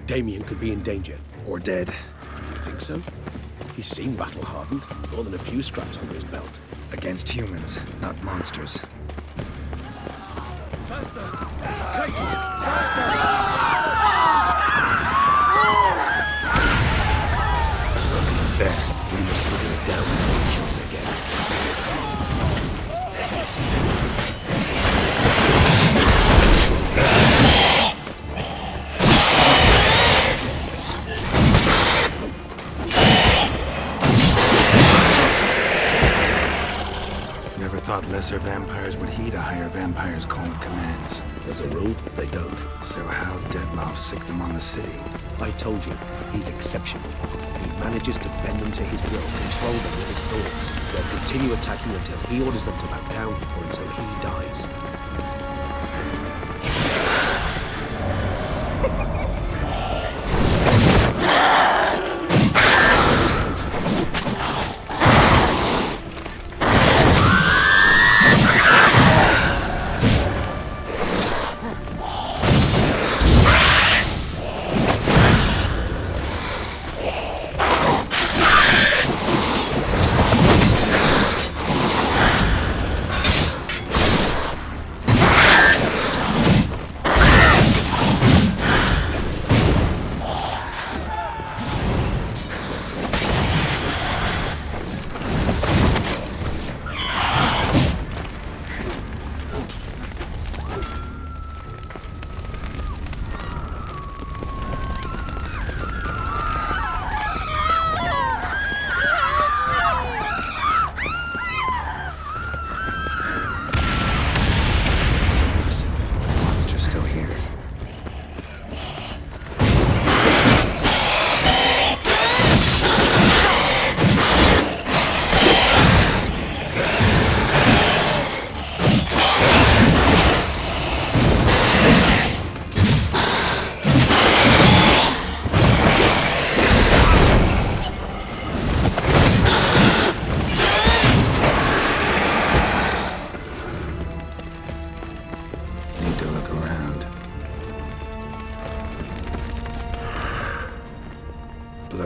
Damien could be in danger. Or dead. You think so? He seemed battle-hardened. More than a few scraps under his belt. Against humans, not monsters. Faster! Take it! Faster! There. We must put him down before he kills again. Never thought lesser vampires would heed a higher vampire's cold commands. As a rule, they don't. So how Deadloff sick them on the city? I told you, he's exceptional. He manages to bend them to his will, control them with his thoughts. They'll continue attacking until he orders them to back down or until he dies.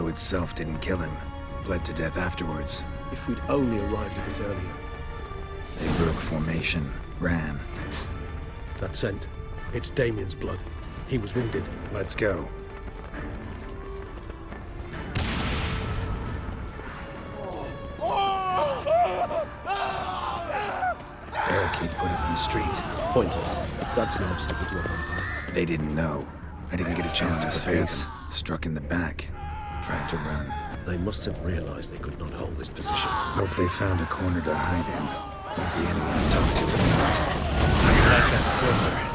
Itself didn't kill him. Bled to death afterwards. If we'd only arrived a bit earlier. They broke formation, ran. That scent. It's Damien's blood. He was wounded. Let's go. Barricade put up in the street. Pointless. That's no obstacle to a vampire. They didn't know. I didn't get a chance to his face. Struck in the back. Tried to run. They must have realized they could not hold this position. Hope they found a corner to hide in. Won't be anyone to talk to them. Like that silver.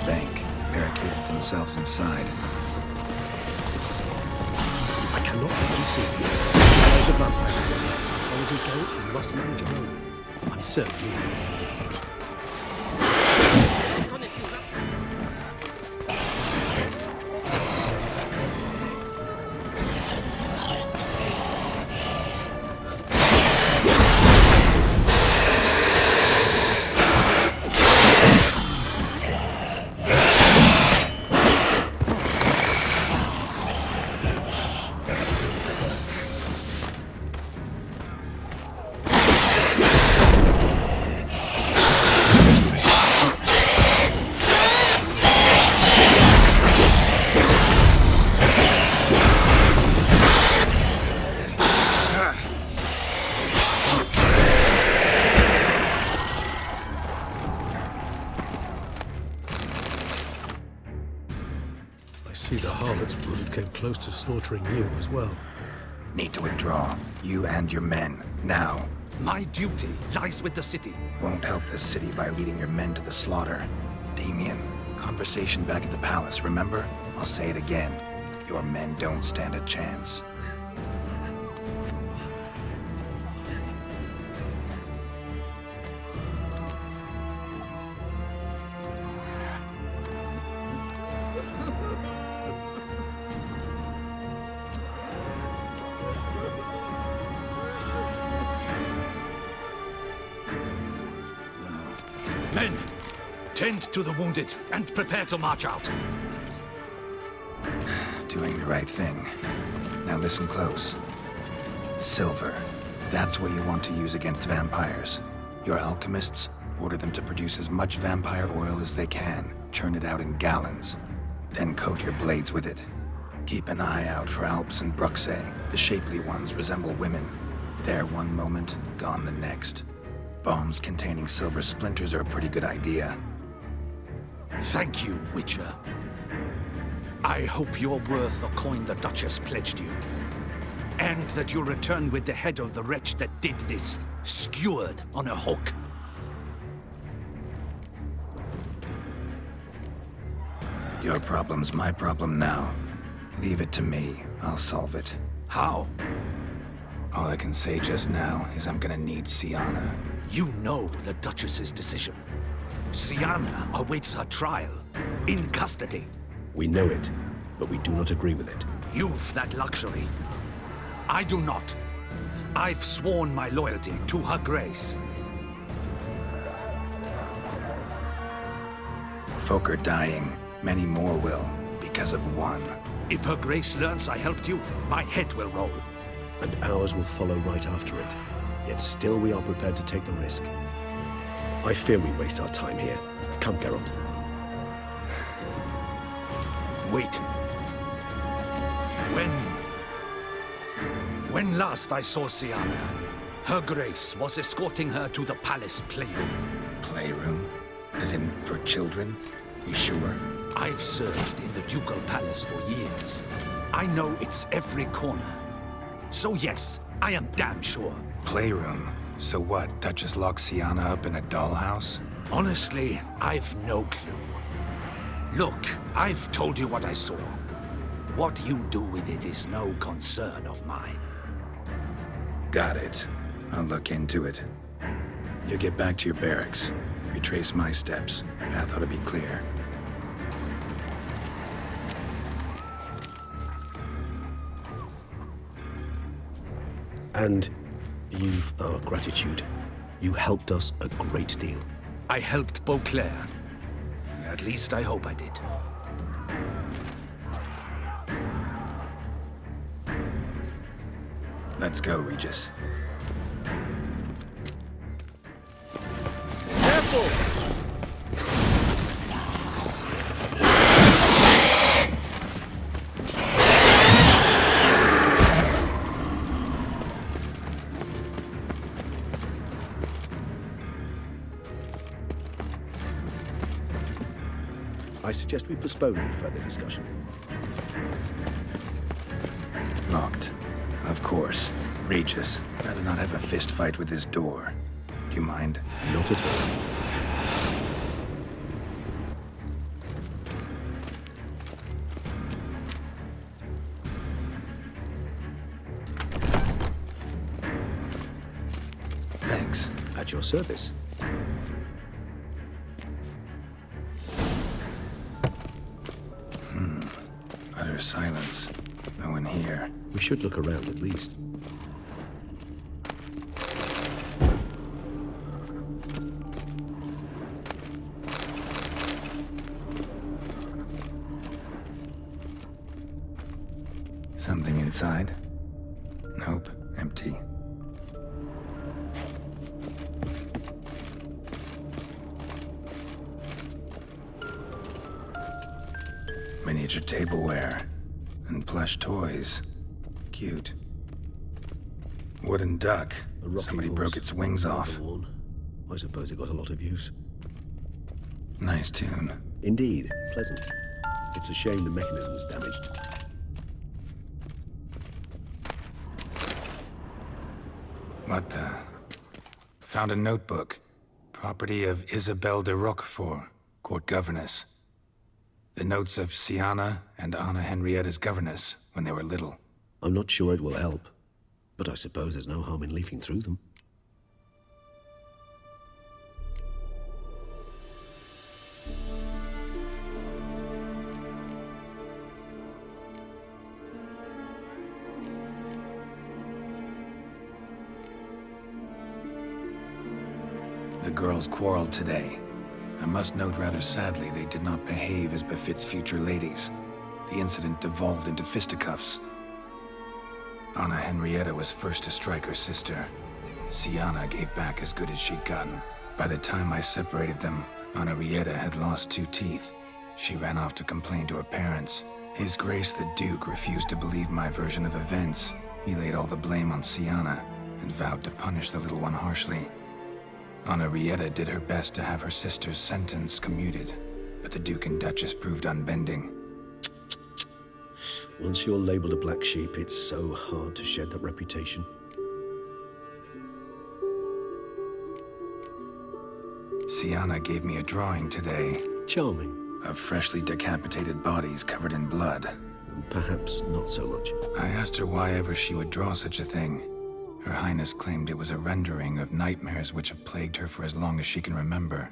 bank, barricaded themselves inside. I cannot let them see you. There's the vampire. How it is going, you must manage alone. I'm certain you will. See, the harlot's brood came close to slaughtering you as well. Need to withdraw. You and your men. Now. My duty lies with the city. Won't help the city by leading your men to the slaughter. Damien, conversation back at the palace, remember? I'll say it again. Your men don't stand a chance. Men, tend to the wounded and prepare to march out. Doing the right thing. Now listen close. Silver. That's what you want to use against vampires. Your alchemists, order them to produce as much vampire oil as they can. Churn it out in gallons. Then coat your blades with it. Keep an eye out for Alps and Bruxae. The shapely ones resemble women. There one moment, gone the next. Bombs containing silver splinters are a pretty good idea. Thank you, Witcher. I hope you're worth the coin the Duchess pledged you. And that you'll return with the head of the wretch that did this, skewered on a hook. Your problem's my problem now. Leave it to me. I'll solve it. How? All I can say just now is I'm gonna need Sienna. You know the Duchess's decision. Sienna awaits her trial, in custody. We know it, but we do not agree with it. You've that luxury. I do not. I've sworn my loyalty to her grace. Folk are dying. Many more will, because of one. If her grace learns I helped you, my head will roll. And ours will follow right after it. Yet still we are prepared to take the risk. I fear we waste our time here. Come, Geralt. Wait. When last I saw Sienna, her grace was escorting her to the palace playroom. Playroom? As in, for children? You sure? I've served in the ducal palace for years. I know its every corner. So yes, I am damn sure. Playroom? So what, Duchess locked Sienna up in a dollhouse? Honestly, I've no clue. Look, I've told you what I saw. What you do with it is no concern of mine. Got it. I'll look into it. You get back to your barracks. Retrace my steps. Path ought to be clear. And you've our gratitude. You helped us a great deal. I helped Beauclair. At least I hope I did. Let's go, Regis. Careful! I suggest we postpone any further discussion. Locked. Of course. Regis, rather not have a fist fight with this door. Do you mind? Not at all. your service. Utter silence. No one here. We should look around at least. Something inside? Nope, empty. Miniature tableware and plush toys. Cute. Wooden duck. A rocking Somebody horse, broke its wings off. worn. I suppose it got a lot of use. Nice tune. Indeed, pleasant. It's a shame the mechanism's damaged. What the? Found a notebook. Property of Isabelle de Roquefort, court governess. The notes of Sienna and Anna Henrietta's governess when they were little. I'm not sure it will help, but I suppose there's no harm in leafing through them. The girls quarreled today. I must note rather sadly they did not behave as befits future ladies. The incident devolved into fisticuffs. Anna Henrietta was first to strike her sister. Sienna gave back as good as she'd gotten. By the time I separated them, Anna Henrietta had lost 2 teeth. She ran off to complain to her parents. His Grace the Duke refused to believe my version of events. He laid all the blame on Sienna and vowed to punish the little one harshly. Anna Henrietta did her best to have her sister's sentence commuted, but the Duke and Duchess proved unbending. Once you're labeled a black sheep, it's so hard to shed that reputation. Sienna gave me a drawing today Charming, of freshly decapitated bodies covered in blood. and perhaps not so much. I asked her why ever she would draw such a thing. Her Highness claimed it was a rendering of nightmares which have plagued her for as long as she can remember.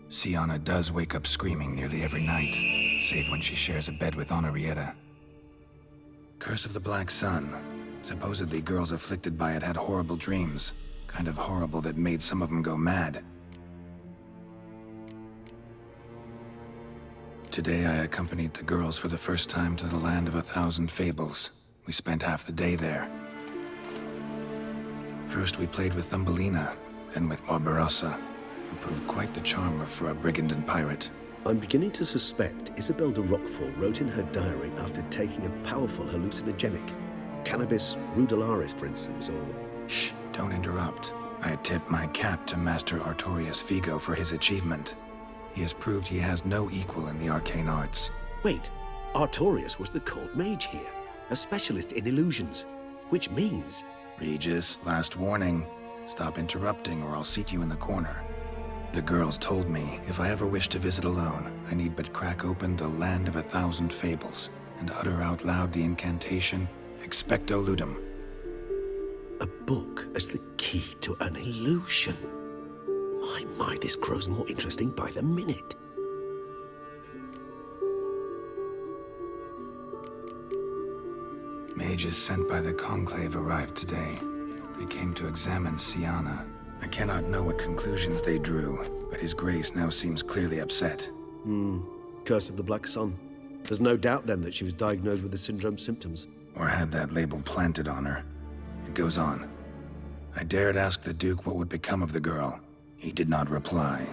Sienna does wake up screaming nearly every night, save when she shares a bed with Henrietta. Curse of the Black Sun. Supposedly girls afflicted by it had horrible dreams. Kind of horrible that made some of them go mad. Today I accompanied the girls for the first time to the land of 1,000 fables. We spent half the day there. First we played with Thumbelina, then with Barbarossa, who proved quite the charmer for a brigand and pirate. I'm beginning to suspect Isabelle de Roquefort wrote in her diary after taking a powerful hallucinogenic. Cannabis rudularis, for instance, or... Shh, don't interrupt. I tip my cap to Master Artorius Figo for his achievement. He has proved he has no equal in the arcane arts. Wait, Artorius was the court mage here, a specialist in illusions, which means... Regis, last warning. Stop interrupting or I'll seat you in the corner. The girls told me if I ever wish to visit alone, I need but crack open the land of 1,000 fables and utter out loud the incantation, Expecto Ludum. A book as the key to an illusion. My, this grows more interesting by the minute. Mages sent by the Conclave arrived today. They came to examine Sienna. I cannot know what conclusions they drew, but His Grace now seems clearly upset. Curse of the Black Sun. There's no doubt then that she was diagnosed with the syndrome symptoms. Or had that label planted on her. It goes on. I dared ask the Duke what would become of the girl. He did not reply.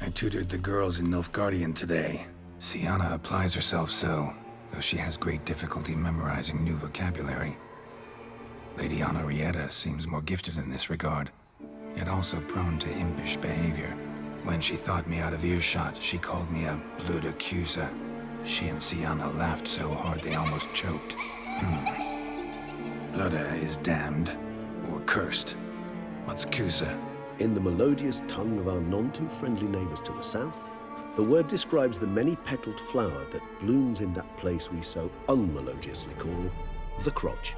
I tutored the girls in Nilfgaardian today. Sienna applies herself so, though she has great difficulty memorizing new vocabulary. Lady Henrietta seems more gifted in this regard, yet also prone to impish behavior. When she thought me out of earshot, she called me a blood accuser. She and Sienna laughed so hard they almost choked. Blooda is damned, or cursed. What's Cusa? In the melodious tongue of our none-too-friendly neighbors to the south, the word describes the many-petaled flower that blooms in that place we so unmelodiously call the crotch.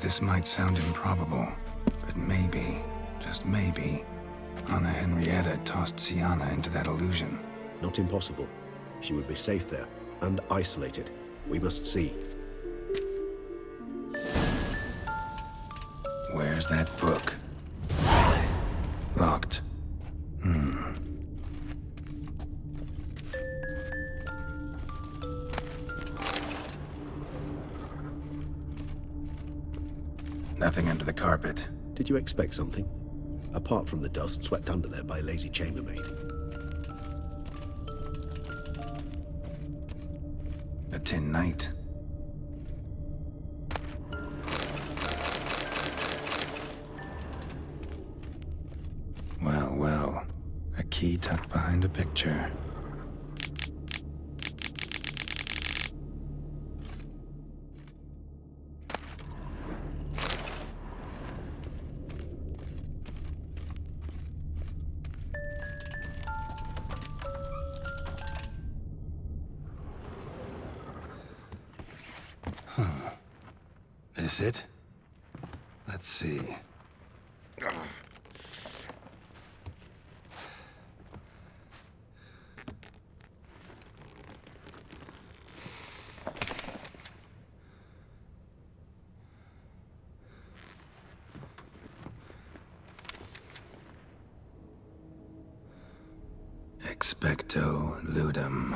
This might sound improbable, but maybe, just maybe, Anna Henrietta tossed Sienna into that illusion. Not impossible. She would be safe there, and isolated. We must see. Where's that book? Locked. Nothing under the carpet. Did you expect something? Apart from the dust swept under there by a lazy chambermaid. A tin knight. Well, well. A key tucked behind a picture. This it? Let's see. Expecto ludum.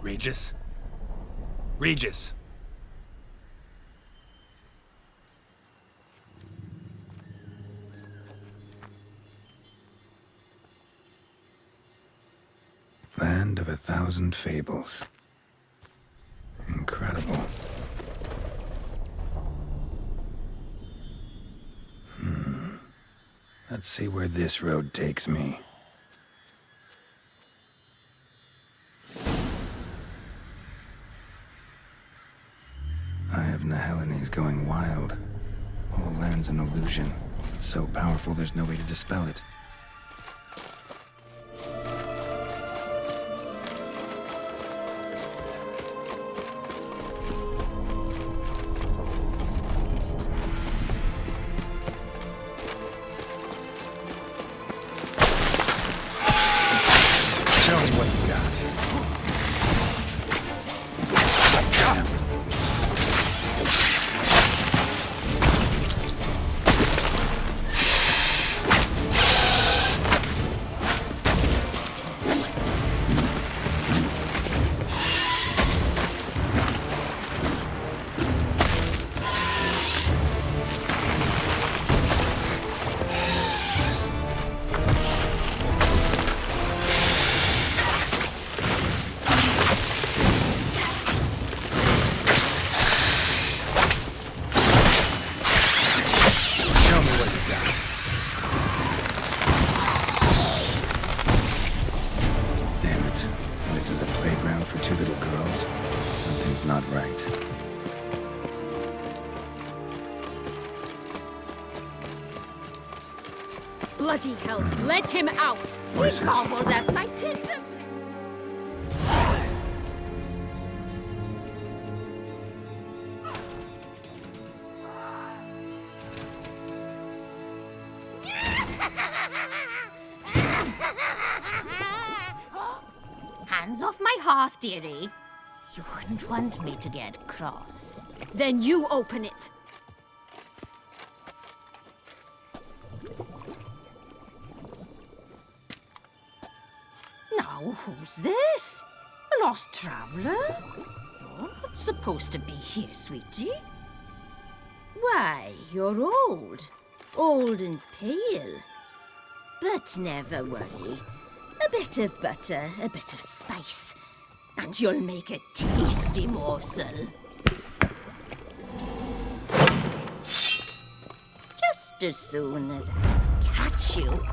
Regis? Regis! Land of 1,000 fables. Incredible. Let's see where this road takes me. Eye of Nehelene going wild. Whole land's an illusion. It's so powerful there's no way to dispel it. Show me what you got. Not right. Bloody hell, let him out! Voices. He gobbled up my tip. Hands off my hearth, dearie. You wouldn't want me to get cross. Then you open it. Now, who's this? A lost traveler? You're not supposed to be here, sweetie. Why, you're old. Old and pale. But never worry. A bit of butter, a bit of spice, and you'll make a tasty morsel. Just as soon as I catch you.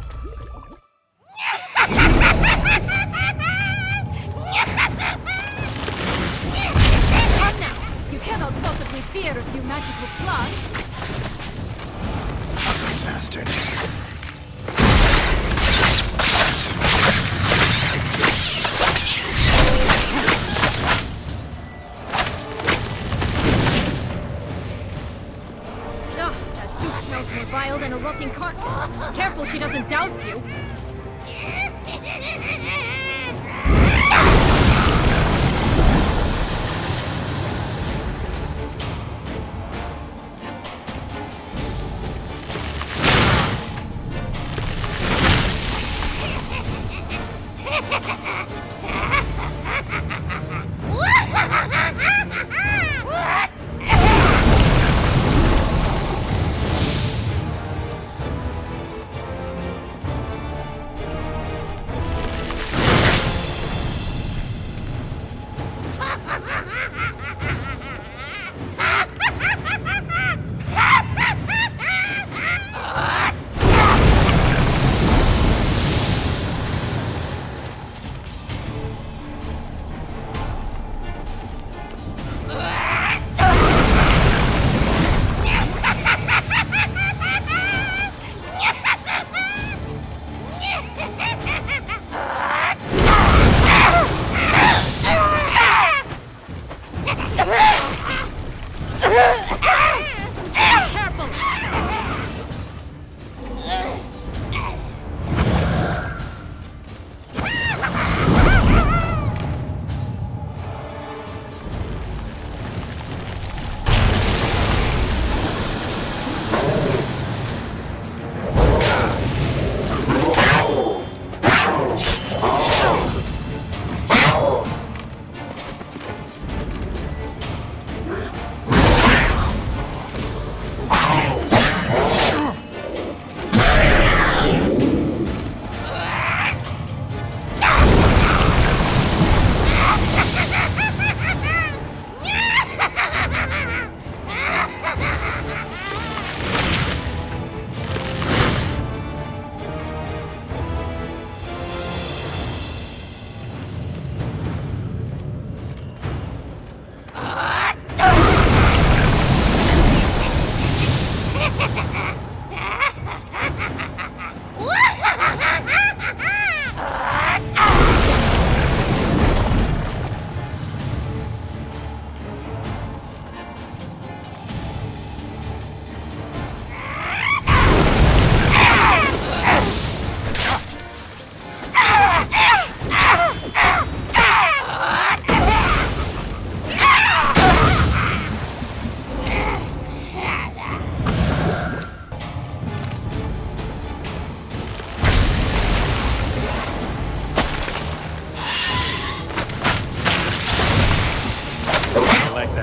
oil than a rotting carcass. Careful she doesn't douse you.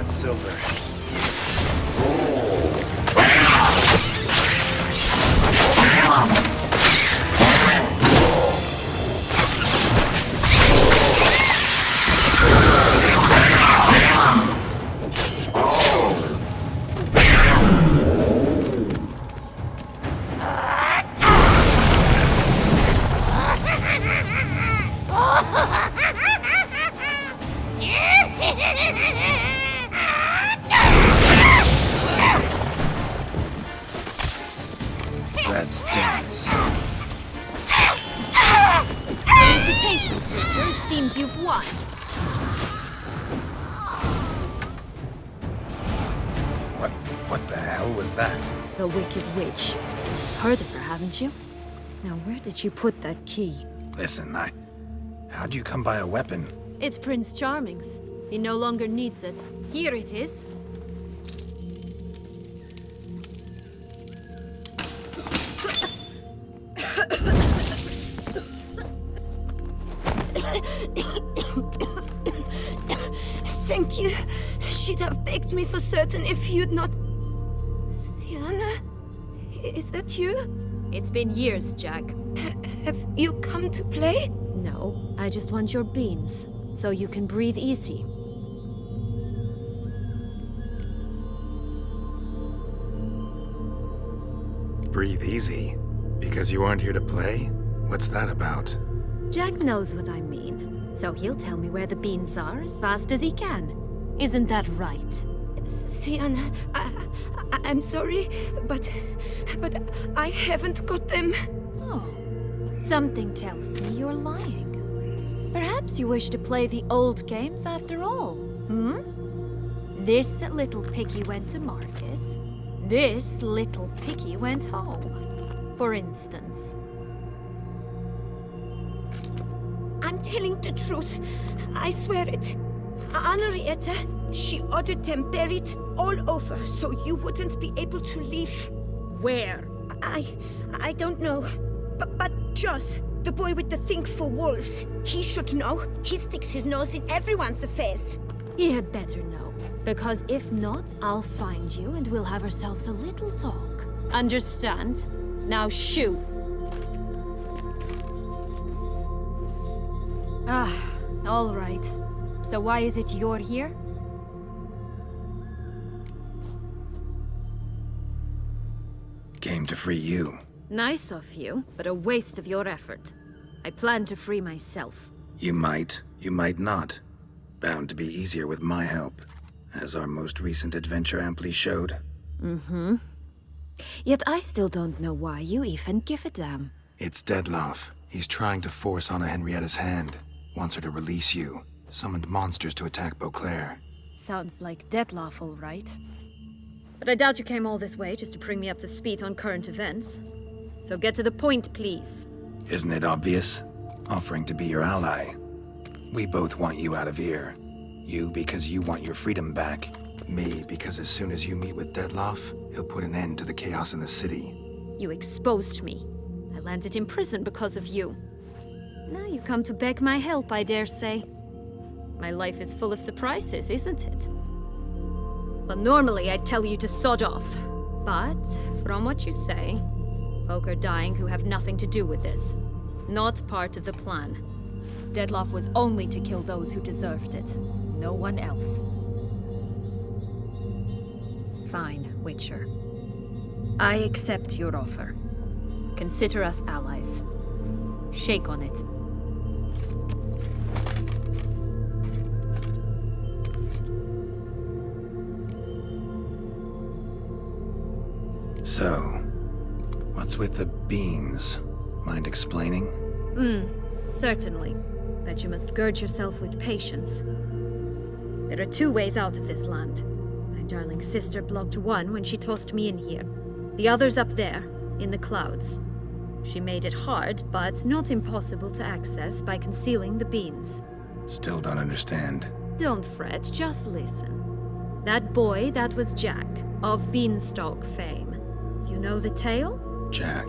Silver. Let's dance. Felicitations, Witcher. It seems you've won. What the hell was that? The Wicked Witch. Heard of her, haven't you? Now, where did you put that key? Listen, how'd you come by a weapon? It's Prince Charming's. He no longer needs it. Here it is. Thank you. She'd have begged me for certain if you'd not... Sienna? Is that you? It's been years, Jack. Have you come to play? No, I just want your beans, so you can breathe easy. Breathe easy? Because you aren't here to play? What's that about? Jack knows what I mean, so he'll tell me where the beans are as fast as he can. Isn't that right? Sienna, I'm sorry, but I haven't got them. Oh, something tells me you're lying. Perhaps you wish to play the old games after all, hmm? This little piggy went to market. this little piggy went home, for instance. I'm telling the truth. I swear it. Henrietta, she ordered them buried all over so you wouldn't be able to leave. Where? I don't know. But Joss, the boy with the thing for wolves, he should know. He sticks his nose in everyone's affairs. He had better know. Because if not, I'll find you and we'll have ourselves a little talk. Understand? Now shoo! All right. So why is it you're here? Came to free you. Nice of you, but a waste of your effort. I plan to free myself. You might not. Bound to be easier with my help, as our most recent adventure amply showed. Mm-hmm. Yet I still don't know why you even give a damn. It's Dettlaff. He's trying to force Anna Henrietta's hand. Wants her to release you. Summoned monsters to attack Beauclair. Sounds like Dettlaff, all right. But I doubt you came all this way just to bring me up to speed on current events. So get to the point, please. Isn't it obvious? Offering to be your ally. We both want you out of here. You because you want your freedom back. Me because as soon as you meet with Dettlaff, he'll put an end to the chaos in the city. You exposed me. I landed in prison because of you. Now you come to beg my help, I dare say. My life is full of surprises, isn't it? But normally I'd tell you to sod off. But, from what you say, folk are dying who have nothing to do with this. Not part of the plan. Dettlaff was only to kill those who deserved it. No one else. Fine, Witcher. I accept your offer. Consider us allies. Shake on it. So, what's with the beans? Mind explaining? Certainly. But you must gird yourself with patience. There are two ways out of this land. My darling sister blocked one when she tossed me in here. The other's up there, in the clouds. She made it hard, but not impossible to access by concealing the beans. Still don't understand. Don't fret, just listen. That boy, that was Jack, of Beanstalk fame. You know the tale? Jack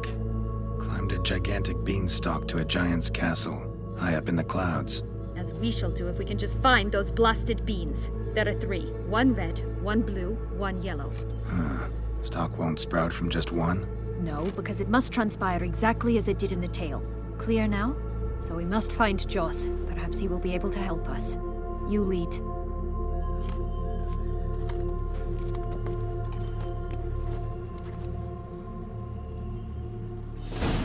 climbed a gigantic beanstalk to a giant's castle, high up in the clouds. As we shall do if we can just find those blasted beans. There are 3. 1 red, 1 blue, 1 yellow. Stalk won't sprout from just one? No, because it must transpire exactly as it did in the tale. Clear now? So we must find Joss. Perhaps he will be able to help us. You lead.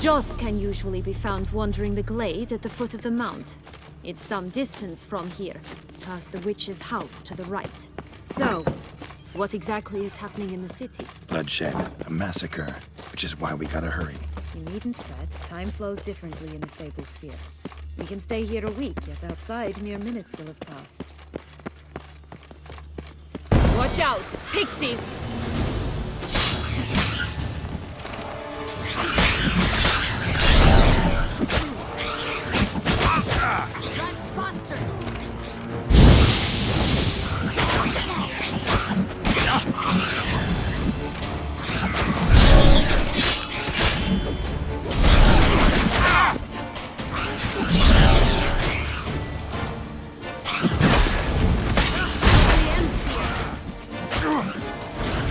Joss can usually be found wandering the glade at the foot of the mount. It's some distance from here, past the witch's house to the right. So, what exactly is happening in the city? Bloodshed, a massacre, which is why we gotta hurry. You needn't fret. Time flows differently in the Fable Sphere. We can stay here a week, yet outside mere minutes will have passed. Watch out! Pixies! Rat bastards!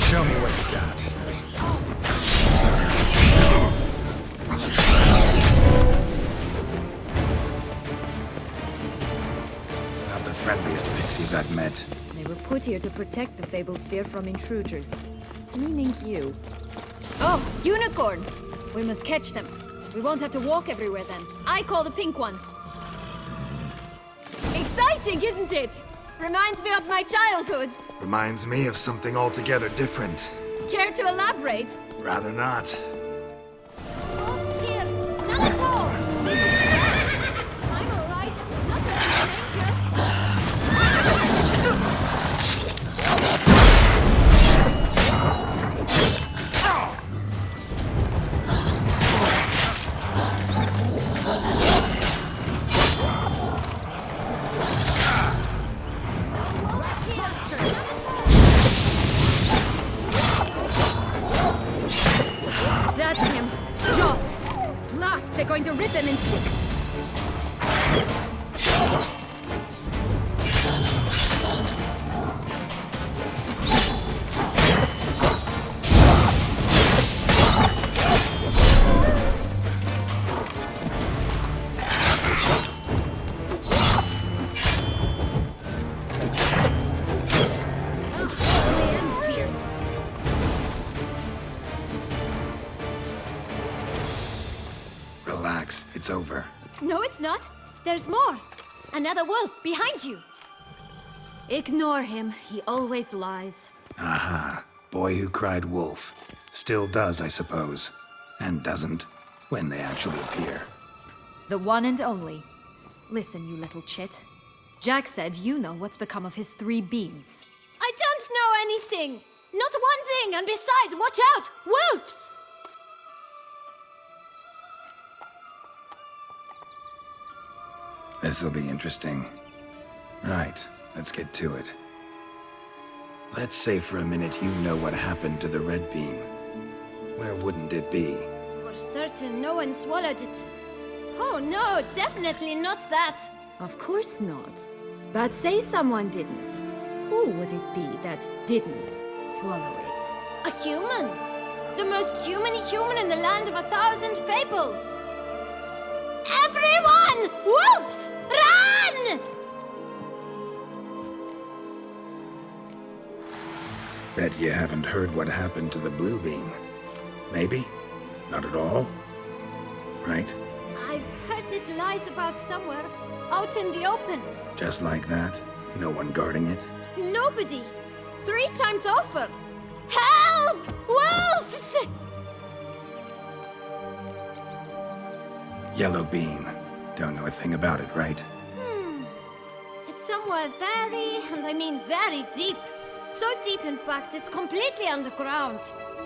Show me what you got. Not the friendliest pixies I've met. They were put here to protect the Fable Sphere from intruders. Meaning you. Oh, unicorns! We must catch them. We won't have to walk everywhere then. I call the pink one. Exciting, isn't it? Reminds me of my childhood. Reminds me of something altogether different. Care to elaborate? Rather not. Oops, here. None at all. This is great. I'm all right. Not a danger. rhythm in 6. Relax, it's over. No, it's not. There's more. Another wolf behind you. Ignore him. He always lies. Aha. Boy who cried wolf. Still does, I suppose. And doesn't, when they actually appear. The one and only. Listen, you little chit. Jack said you know what's become of his 3 beans. I don't know anything! Not one thing, and besides, watch out! Wolves! This'll be interesting. Right, let's get to it. Let's say for a minute you know what happened to the red bean. Where wouldn't it be? For certain, no one swallowed it. Oh no, definitely not that. Of course not. But say someone didn't. Who would it be that didn't swallow it? A human! The most human-y human in the land of 1,000 fables! Everyone! Wolves! Run! Bet you haven't heard what happened to the blue bean. Maybe? Not at all? Right? I've heard it lies about somewhere, out in the open. Just like that? No one guarding it? Nobody! 3 times over! Help! Wolves! Yellow bean. Don't know a thing about it, right? It's somewhere very, and I mean very deep. So deep, in fact, it's completely underground.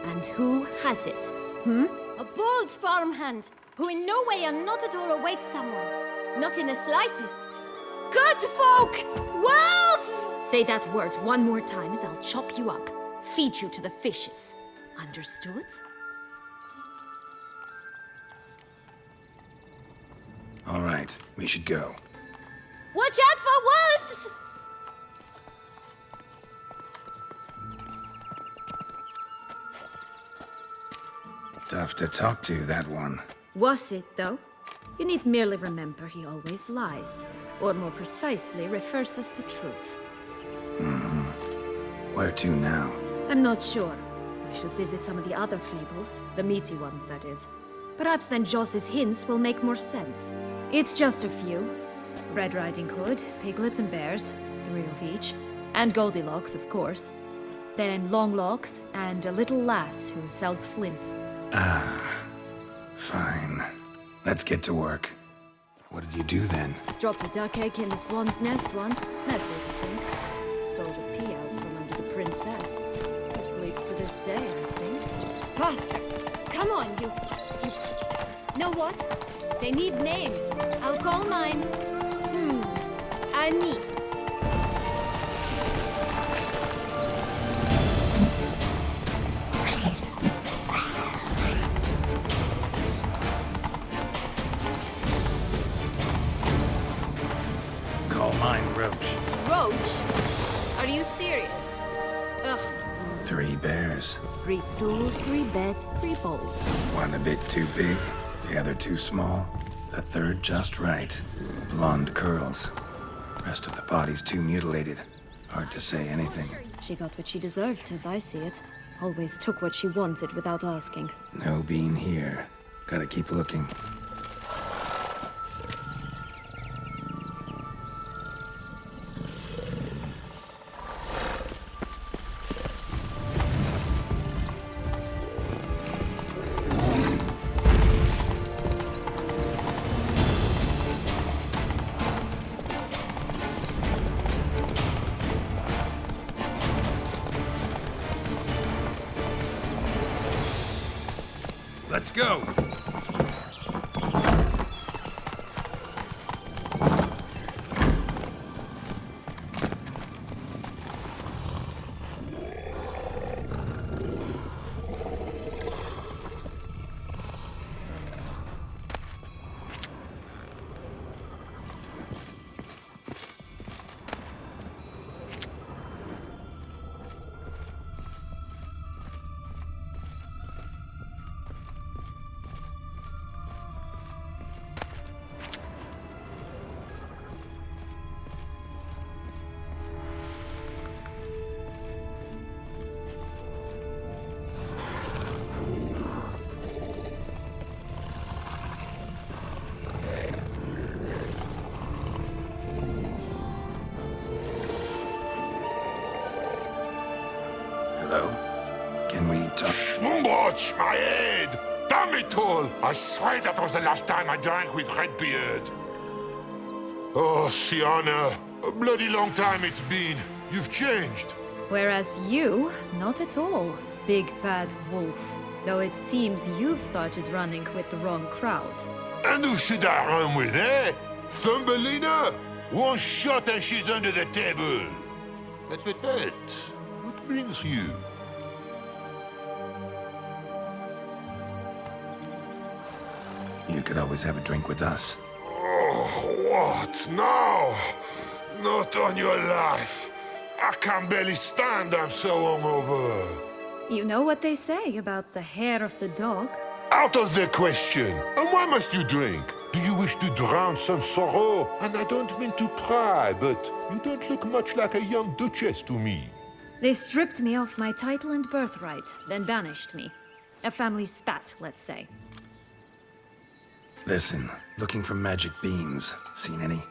And who has it? A bold farmhand, who in no way and not at all awaits someone. Not in the slightest. Good folk! Wolf! Say that word one more time and I'll chop you up. Feed you to the fishes. Understood? All right, we should go. Watch out for wolves! Tough to talk to, that one. Was it, though? You need merely remember he always lies. Or more precisely, reverses the truth. Where to now? I'm not sure. I should visit some of the other fables. The meaty ones, that is. Perhaps then Joss's hints will make more sense. It's just a few. Red Riding Hood, piglets and bears, 3 of each. And Goldilocks, of course. Then Longlocks, and a little lass who sells flint. Fine. Let's get to work. What did you do then? Dropped a duck egg in the swan's nest once, that sort of thing. Stole the pea out from under the princess. He sleeps to this day, I think. Faster! Come on, you... Know what? They need names. I'll call mine... Anise. Call mine Roach. Roach? Are you serious? Ugh. 3 bears. 3 stools, 3 beds, 3 bowls. One a bit too big, the other too small, the third just right. Blonde curls. Rest of the body's too mutilated. Hard to say anything. She got what she deserved, as I see it. Always took what she wanted without asking. No bean here. Gotta keep looking. Let's go! touch my head! Damn it all! I swear that was the last time I drank with Redbeard. Oh, Sienna, a bloody long time it's been. You've changed. Whereas you, not at all, big bad wolf. Though it seems you've started running with the wrong crowd. And who should I run with, eh? Thumbelina? One shot and she's under the table. But, what brings you? You could always have a drink with us. Oh, what now? Not on your life. I can barely stand, I'm so hungover. You know what they say about the hair of the dog? Out of the question. And why must you drink? Do you wish to drown some sorrow? And I don't mean to pry, but you don't look much like a young duchess to me. They stripped me of my title and birthright, then banished me. A family spat, let's say. Listen, looking for magic beans. Seen any?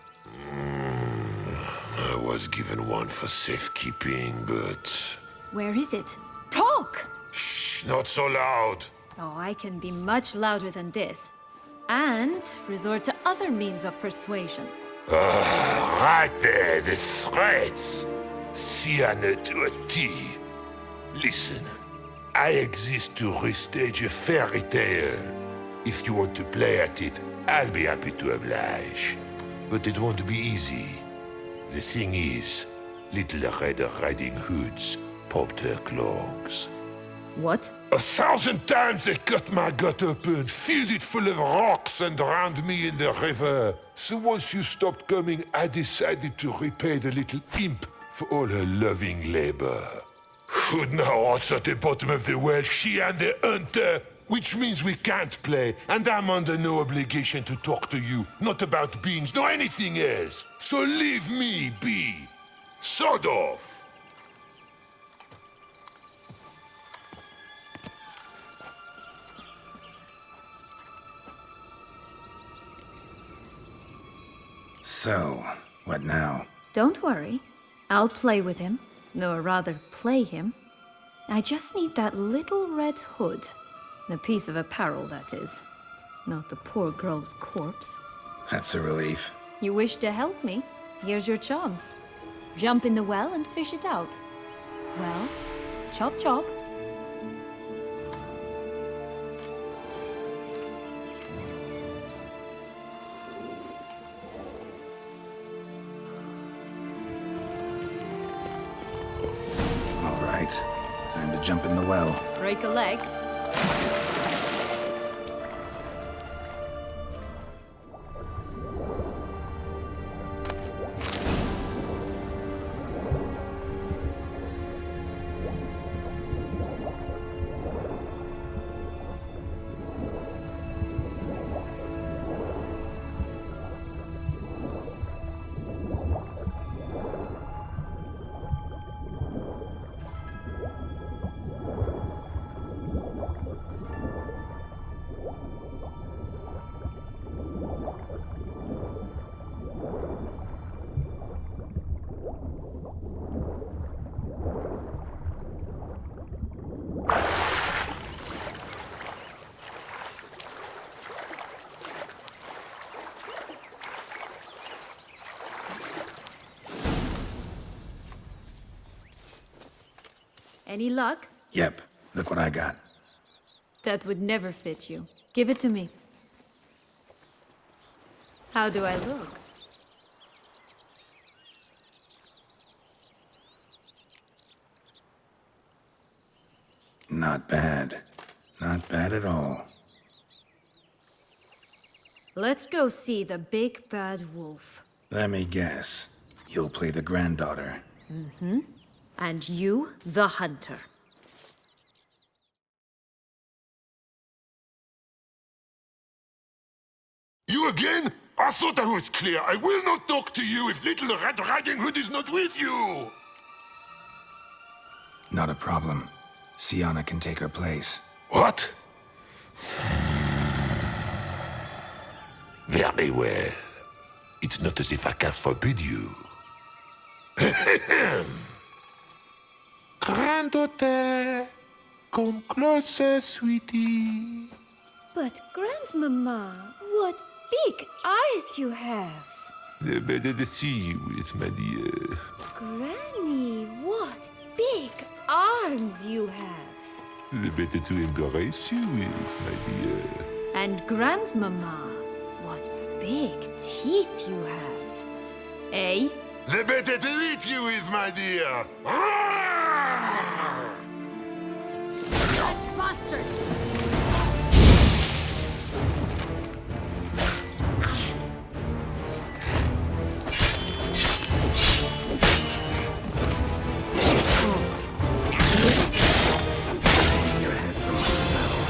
I was given one for safekeeping, but... Where is it? Talk! Shh, not so loud. Oh, I can be much louder than this. And resort to other means of persuasion. Right there, the threats. Sienna to a T. Listen, I exist to restage a fairy tale. If you want to play at it, I'll be happy to oblige. But it won't be easy. The thing is, Little Red Riding Hoods popped her clogs. What? 1,000 times they cut my gut open, filled it full of rocks and drowned me in the river. So once you stopped coming, I decided to repay the little imp for all her loving labor. Who now rots at the bottom of the well, she and the hunter, which means we can't play, and I'm under no obligation to talk to you, not about beans, nor anything else. So leave me be. Sod off. So, what now? Don't worry. I'll play with him. Or rather, play him. I just need that little red hood. The piece of apparel, that is. Not the poor girl's corpse. That's a relief. You wish to help me? Here's your chance. Jump in the well and fish it out. Well, chop chop. All right, time to jump in the well. Break a leg. Any luck? Yep, look what I got. That would never fit you. Give it to me. How do I look? Not bad. Not bad at all. Let's go see the big bad wolf. Let me guess. You'll play the granddaughter. Mm-hmm. And you, the hunter. You again? I thought I was clear. I will not talk to you if Little Red Riding Hood is not with you! Not a problem. Sienna can take her place. What? Very well. It's not as if I can forbid you. Granddaughter, Come closer, sweetie. But, Grandmama, what big eyes you have. The better to see you with, my dear. Granny, what big arms you have. The better to embrace you with, my dear. And Grandmama, what big teeth you have. Eh? The better to eat you with, my dear. That bastard! Your head from my saddle.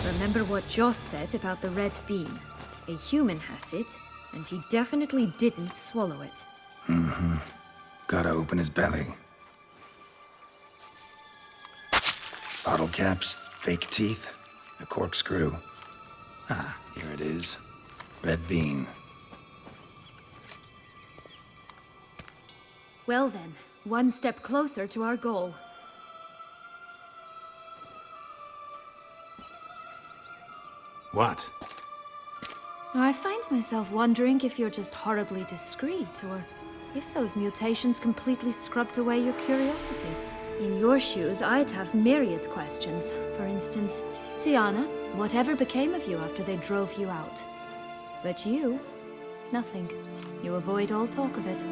Remember what Joss said about the red bean. A human has it, and he definitely didn't swallow it. Gotta open his belly. Bottle caps, fake teeth, a corkscrew. Ah, here it is. Red bean. Well then, one step closer to our goal. What? I find myself wondering if you're just horribly discreet, or if those mutations completely scrubbed away your curiosity. In your shoes, I'd have myriad questions. For instance, Sienna, whatever became of you after they drove you out? But you, nothing. You avoid all talk of it.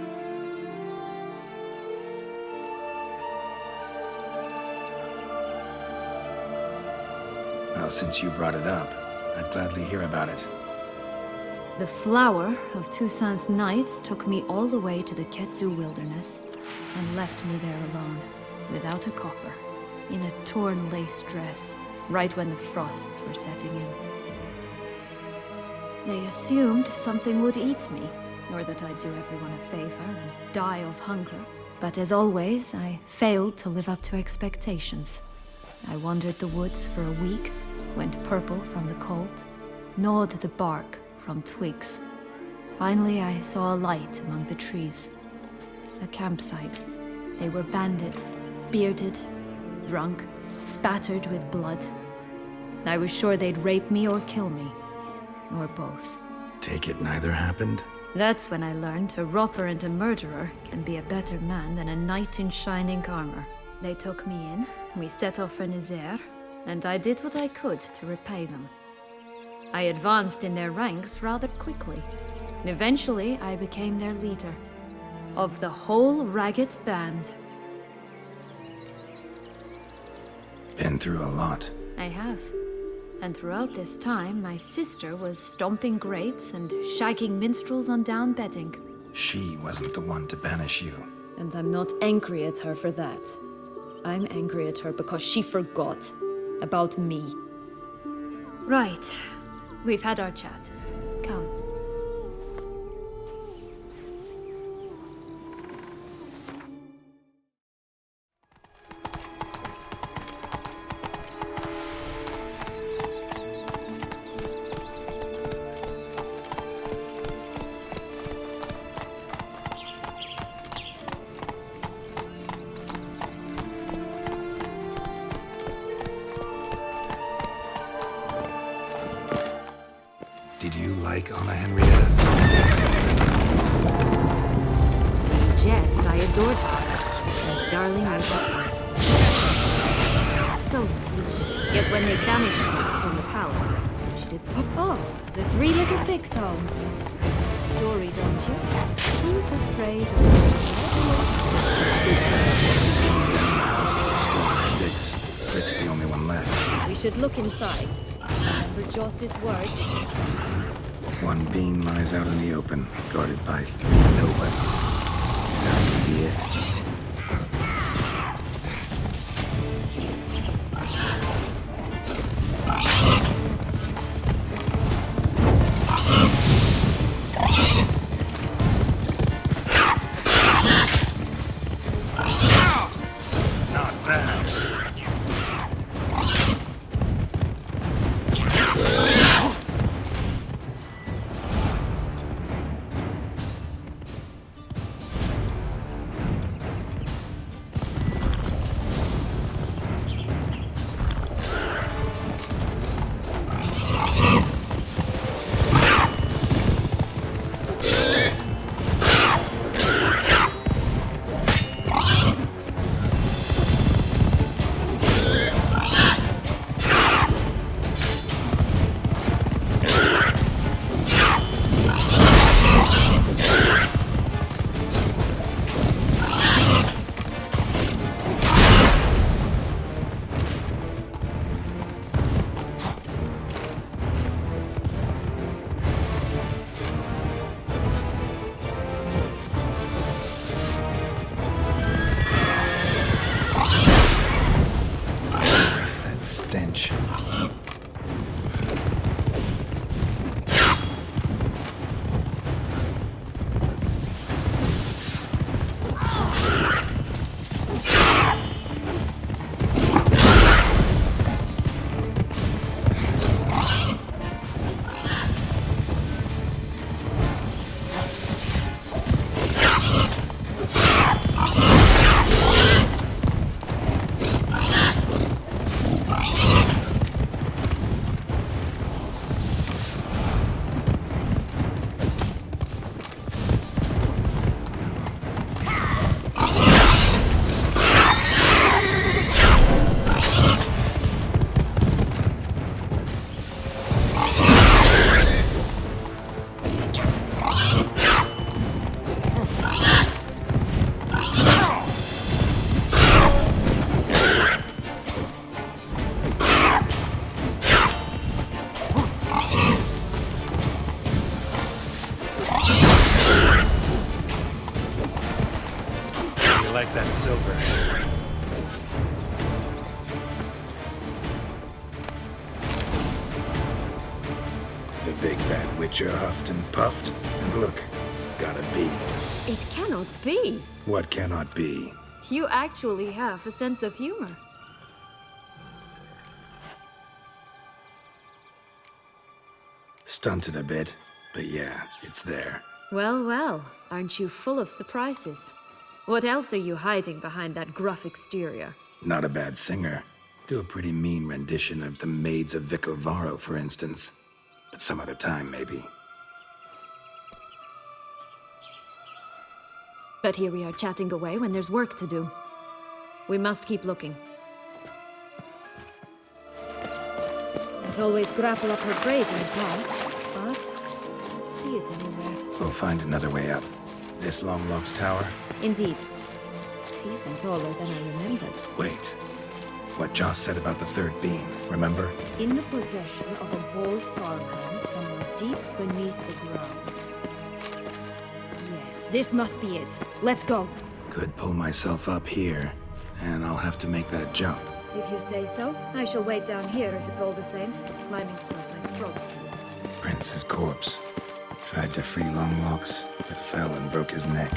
Well, since you brought it up, I'd gladly hear about it. The flower of Toussaint's knights took me all the way to the Ketdu wilderness and left me there alone, without a copper, in a torn lace dress, right when the frosts were setting in. They assumed something would eat me, or that I'd do everyone a favor and die of hunger. But as always, I failed to live up to expectations. I wandered the woods for a week, went purple from the cold, gnawed the bark from twigs. Finally, I saw a light among the trees. A campsite. They were bandits, bearded, drunk, spattered with blood. I was sure they'd rape me or kill me, or both. Take it neither happened? That's when I learned a robber and a murderer can be a better man than a knight in shining armor. They took me in, we set off for Nizer, and I did what I could to repay them. I advanced in their ranks rather quickly, and eventually I became their leader. Of the whole ragged band. Been through a lot. I have. And throughout this time, my sister was stomping grapes and shagging minstrels on down bedding. She wasn't the one to banish you. And I'm not angry at her for that. I'm angry at her because she forgot about me. Right. We've had our chat. Come. like Anna Henrietta? In jest, I adored her. My darling Odysseus. So sweet. Yet when they banished her from the palace, she did oh, the three little pig songs. Story, don't you? Who's afraid of Houses of straw and sticks. Rick's the only one left. We should look inside. Remember Joss's words? One beam lies out in the open, guarded by 3 nobodies. That could be it. like that silver. The big bad witcher huffed and puffed, and look, gotta be. It cannot be. What cannot be? You actually have a sense of humor. Stunted a bit, but yeah, it's there. Well, well, aren't you full of surprises? What else are you hiding behind that gruff exterior? Not a bad singer. Do a pretty mean rendition of The Maids of Vicovaro, for instance. But some other time, maybe. But here we are chatting away when there's work to do. We must keep looking. Can't always grapple up her grave in the past, but I don't see it anywhere. We'll find another way up. This Longlock's tower? Indeed. It's even taller than I remembered. Wait. What Joss said about the third beam, remember? In the possession of a bold farmhand somewhere deep beneath the ground. Yes, this must be it. Let's go. Could pull myself up here, and I'll have to make that jump. If you say so, I shall wait down here if it's all the same. Climbing's not my strong suit. Prince's corpse. Tried to free Longlocks, but fell and broke his neck.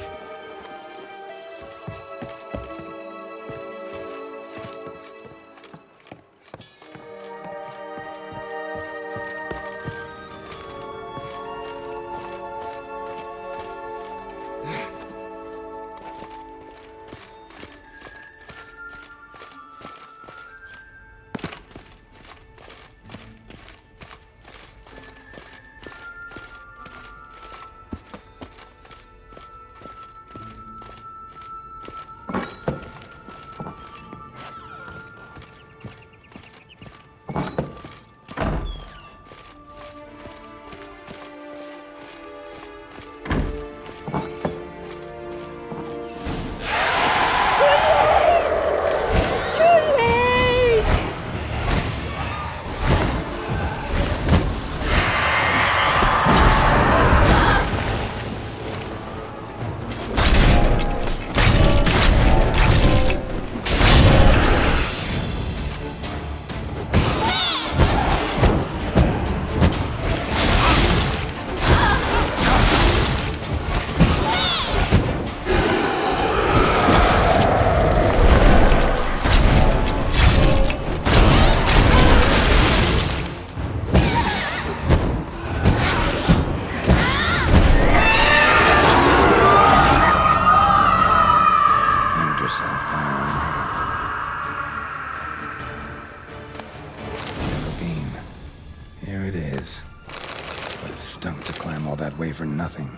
that way for nothing.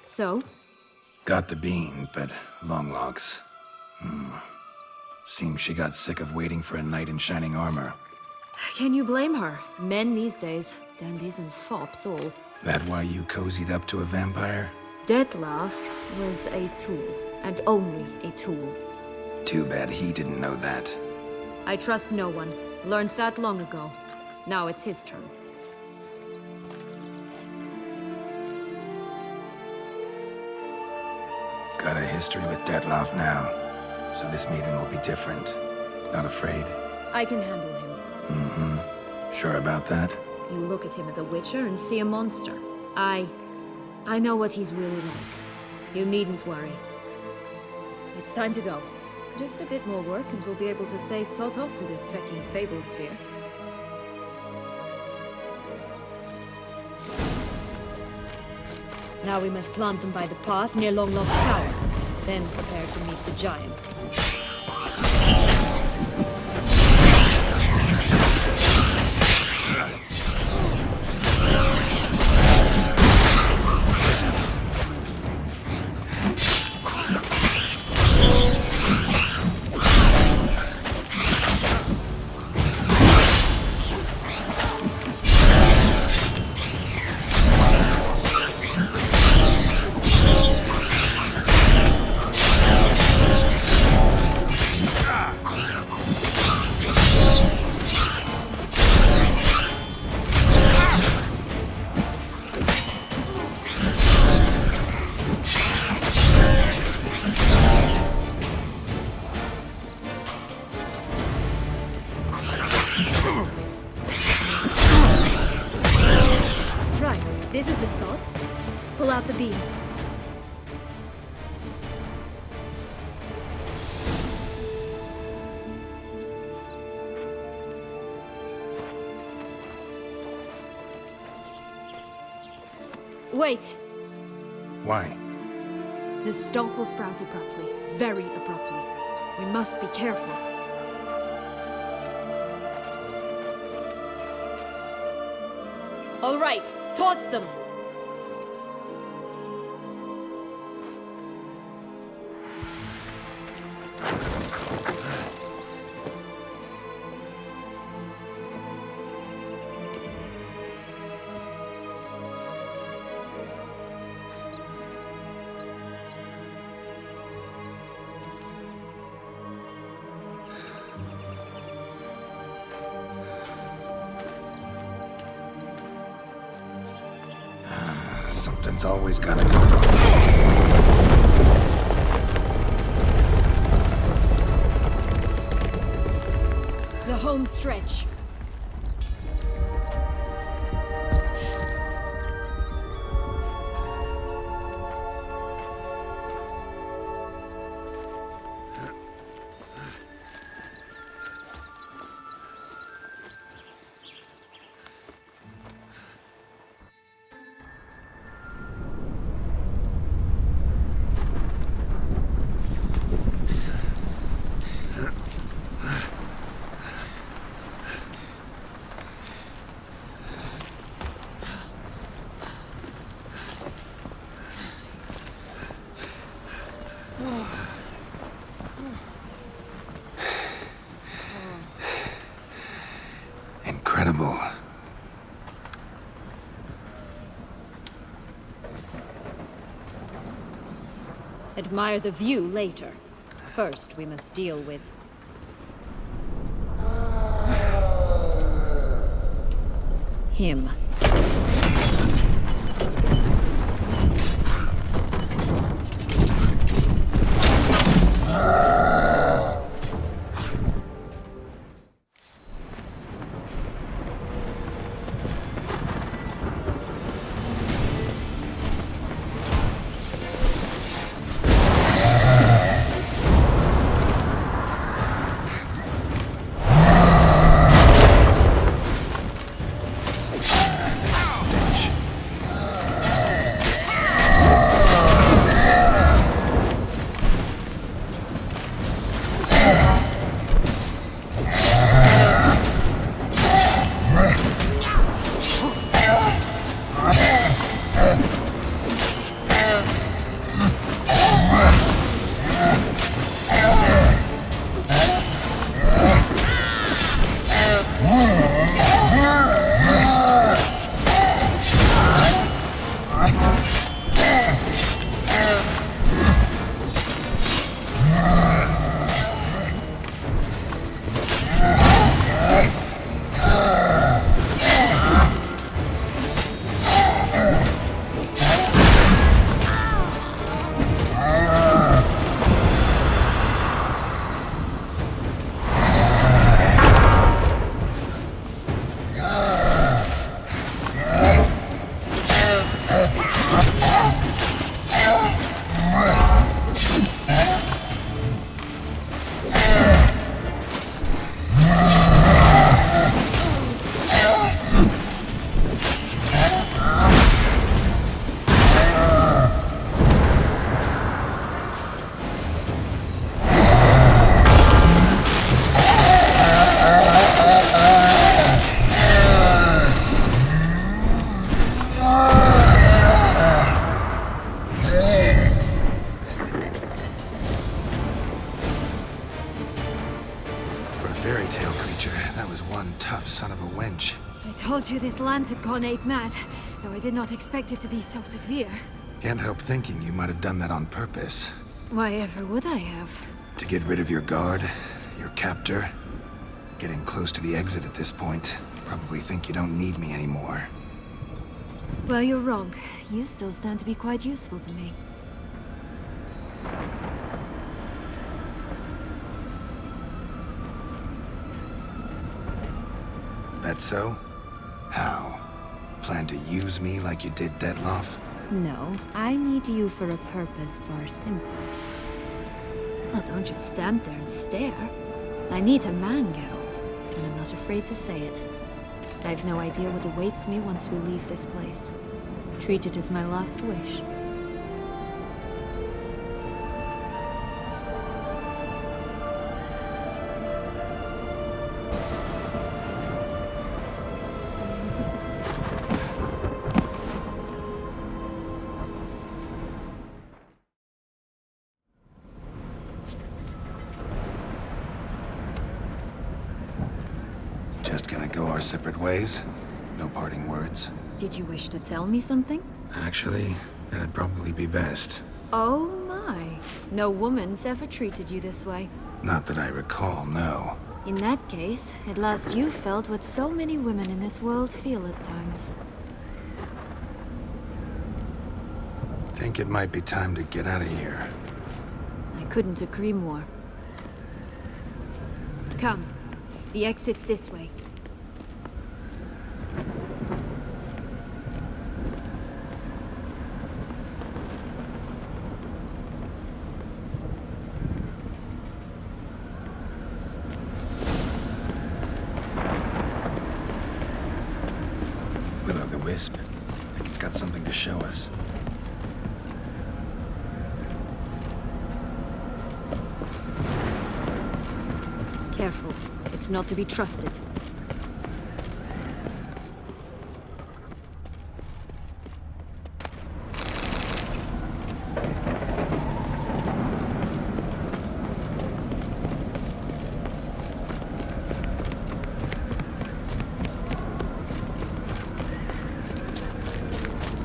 So? Got the bean, but long logs. Seems she got sick of waiting for a knight in shining armor. Can you blame her? Men these days, dandies and fops all. That why you cozied up to a vampire? Detlef was a tool, and only a tool. Too bad he didn't know that. I trust no one. Learned that long ago. Now it's his turn. Got a history with Detlef now, so this meeting will be different. Not afraid? I can handle him. Sure about that? You look at him as a witcher and see a monster. I know what he's really like. You needn't worry. It's time to go. Just a bit more work and we'll be able to say sod off to this fecking fable sphere. Now we must plant them by the path near Longlock's tower. Then prepare to meet the giant. This is the spot. Pull out the beans. Wait! Why? The stalk will sprout abruptly. Very abruptly. We must be careful. All right, toss them! Something's always gotta go wrong. The home stretch. Incredible. Admire the view later. First, we must deal with... him. one tough son of a wench. I told you this land had gone ape mad, though I did not expect it to be so severe. Can't help thinking you might have done that on purpose. Why ever would I have? To get rid of your guard, your captor. Getting close to the exit at this point. Probably think you don't need me anymore. Well, you're wrong. You still stand to be quite useful to me. That so? How? Plan to use me like you did Detloff? No, I need you for a purpose far simpler. Well, don't just stand there and stare. I need a man, Geralt, and I'm not afraid to say it. I've no idea what awaits me once we leave this place. Treat it as my last wish. Just gonna go our separate ways? No parting words? Did you wish to tell me something? Actually, that'd probably be best. Oh my. No woman's ever treated you this way. Not that I recall, no. In that case, at last you felt what so many women in this world feel at times. Think it might be time to get out of here. I couldn't agree more. Come. The exit's this way. Will-o'-the-wisp. Think it's got something to show us. Careful. It's not to be trusted.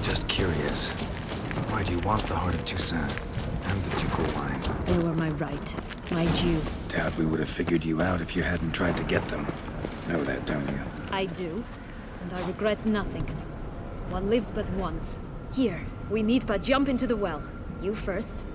Just curious. Why do you want the heart of Toussaint and the ducal line? They were my right. My due. Doubt we would have figured you out if you hadn't tried to get them. Know that, don't you? I do. And I regret nothing. One lives but once. Here, we need but jump into the well. You first.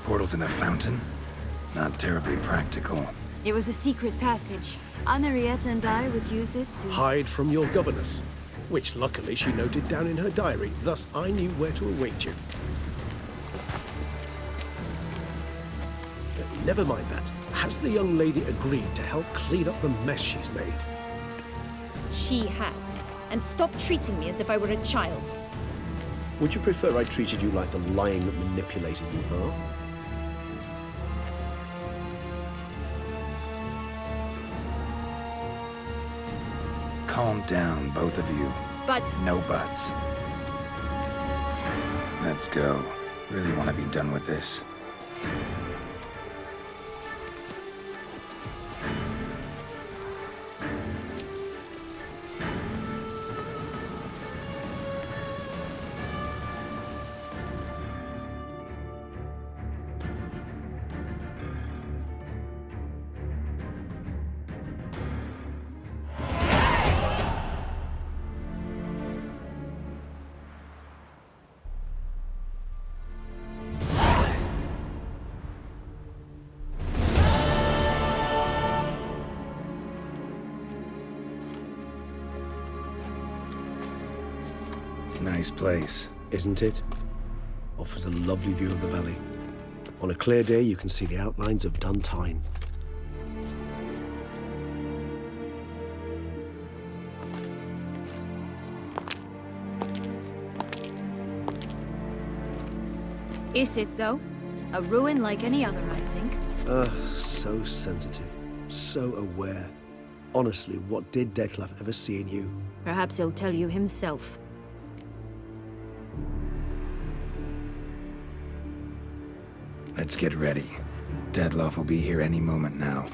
Portals in a fountain? Not terribly practical. It was a secret passage. Henriette and I would use it to... Hide from your governess, which luckily she noted down in her diary, thus I knew where to await you. Never mind that. Has the young lady agreed to help clean up the mess she's made? She has. And stop treating me as if I were a child. Would you prefer I treated you like the lying manipulator you are? Calm down, both of you. But... No buts. Let's go. Really want to be done with this. Nice place. Isn't it? Offers a lovely view of the valley. On a clear day, you can see the outlines of Duntine. Is it, though? A ruin like any other, I think. So sensitive. So aware. Honestly, what did Detlef ever see in you? Perhaps he'll tell you himself. Let's get ready. Detlef will be here any moment now.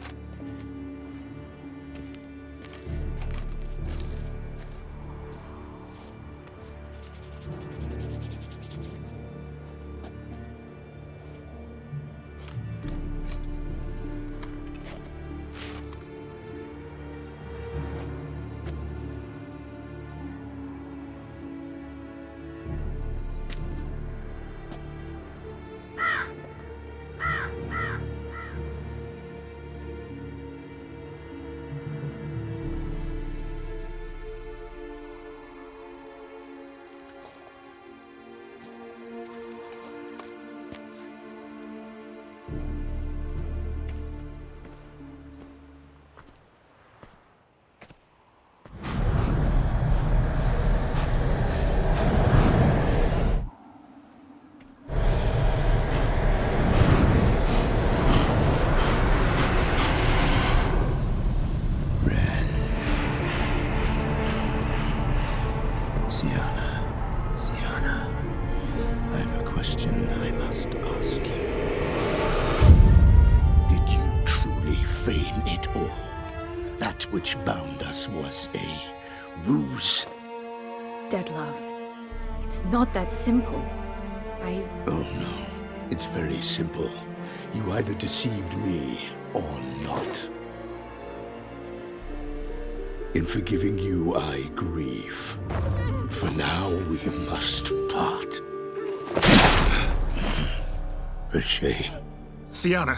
Sienna, I have a question I must ask you. Did you truly feign it all? That which bound us was a ruse? Detlef, it's not that simple. Oh no, it's very simple. You either deceived me or not. In forgiving you, I grieve. For now, we must part. A shame. Sienna!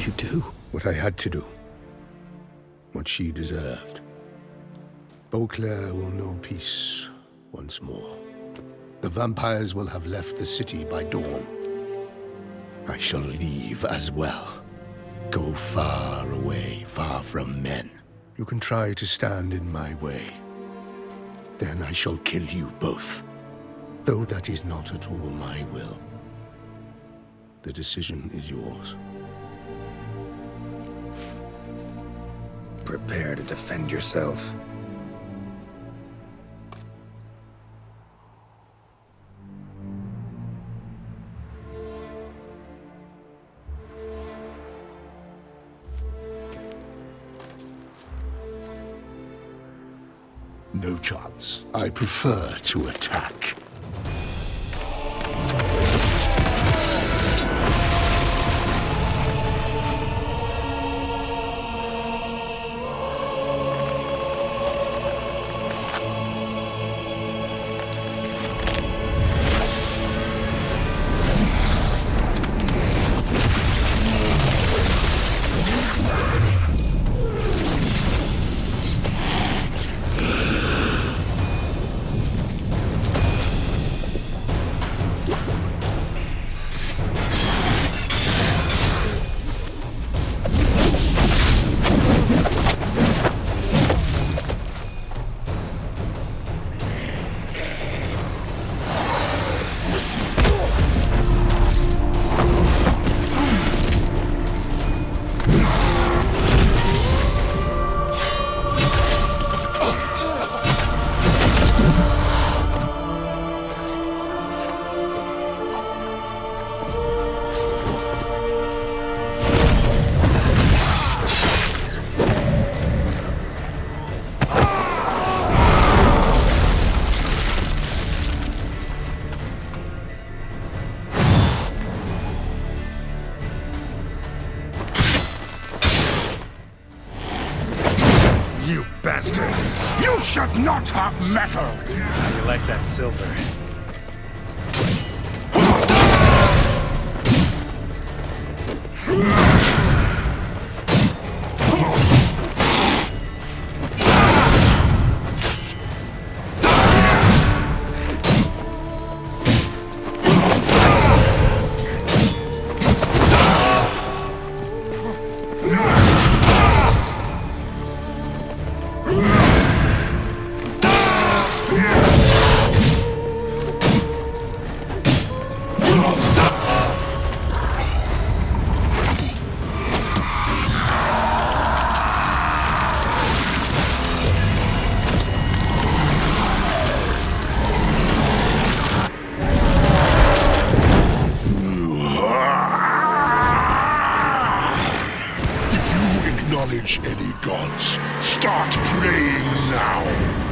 You do? What I had to do. What she deserved. Beauclair will know peace once more. The vampires will have left the city by dawn. I shall leave as well. Go far away, far from men. You can try to stand in my way. Then I shall kill you both. Though that is not at all my will. The decision is yours. Prepare to defend yourself. No chance. I prefer to attack. You should not have metal! How you like that silver? many gods. Start praying now.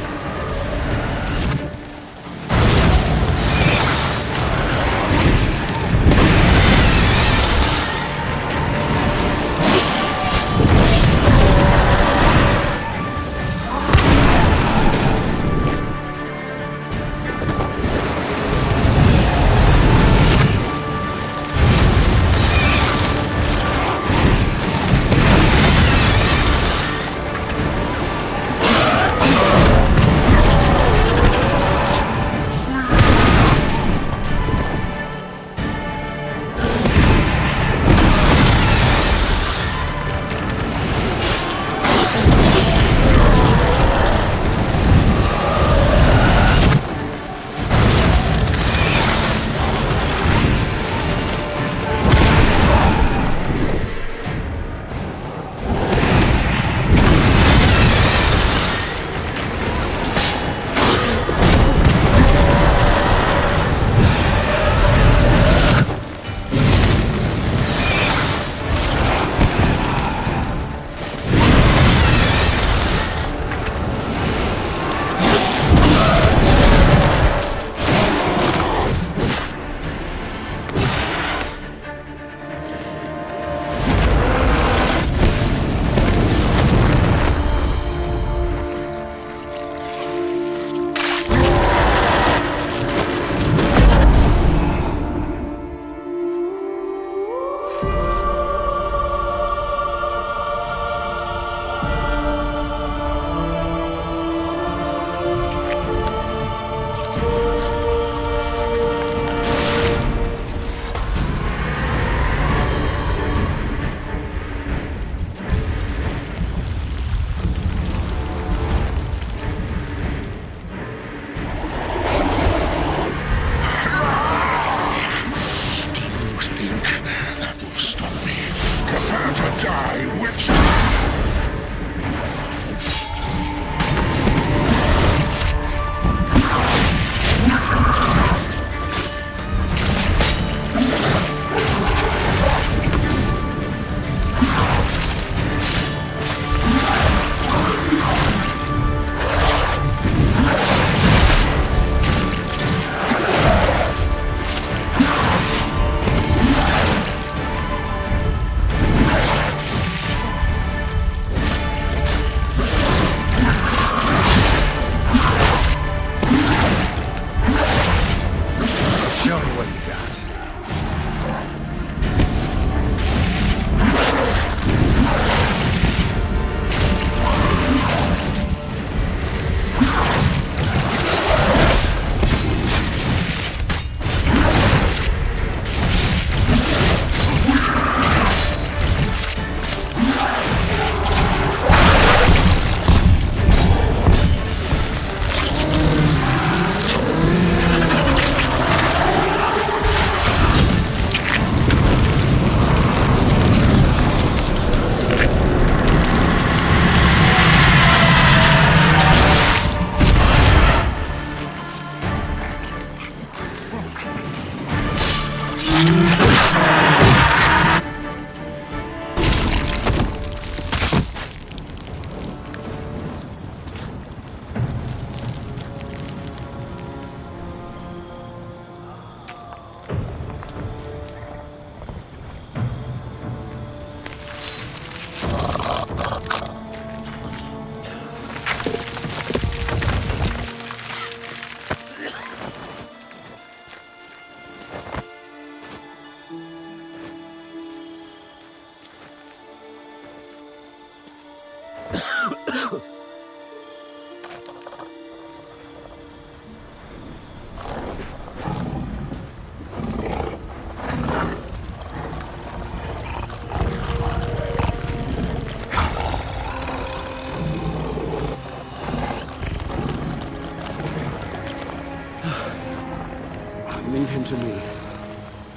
Leave him to me.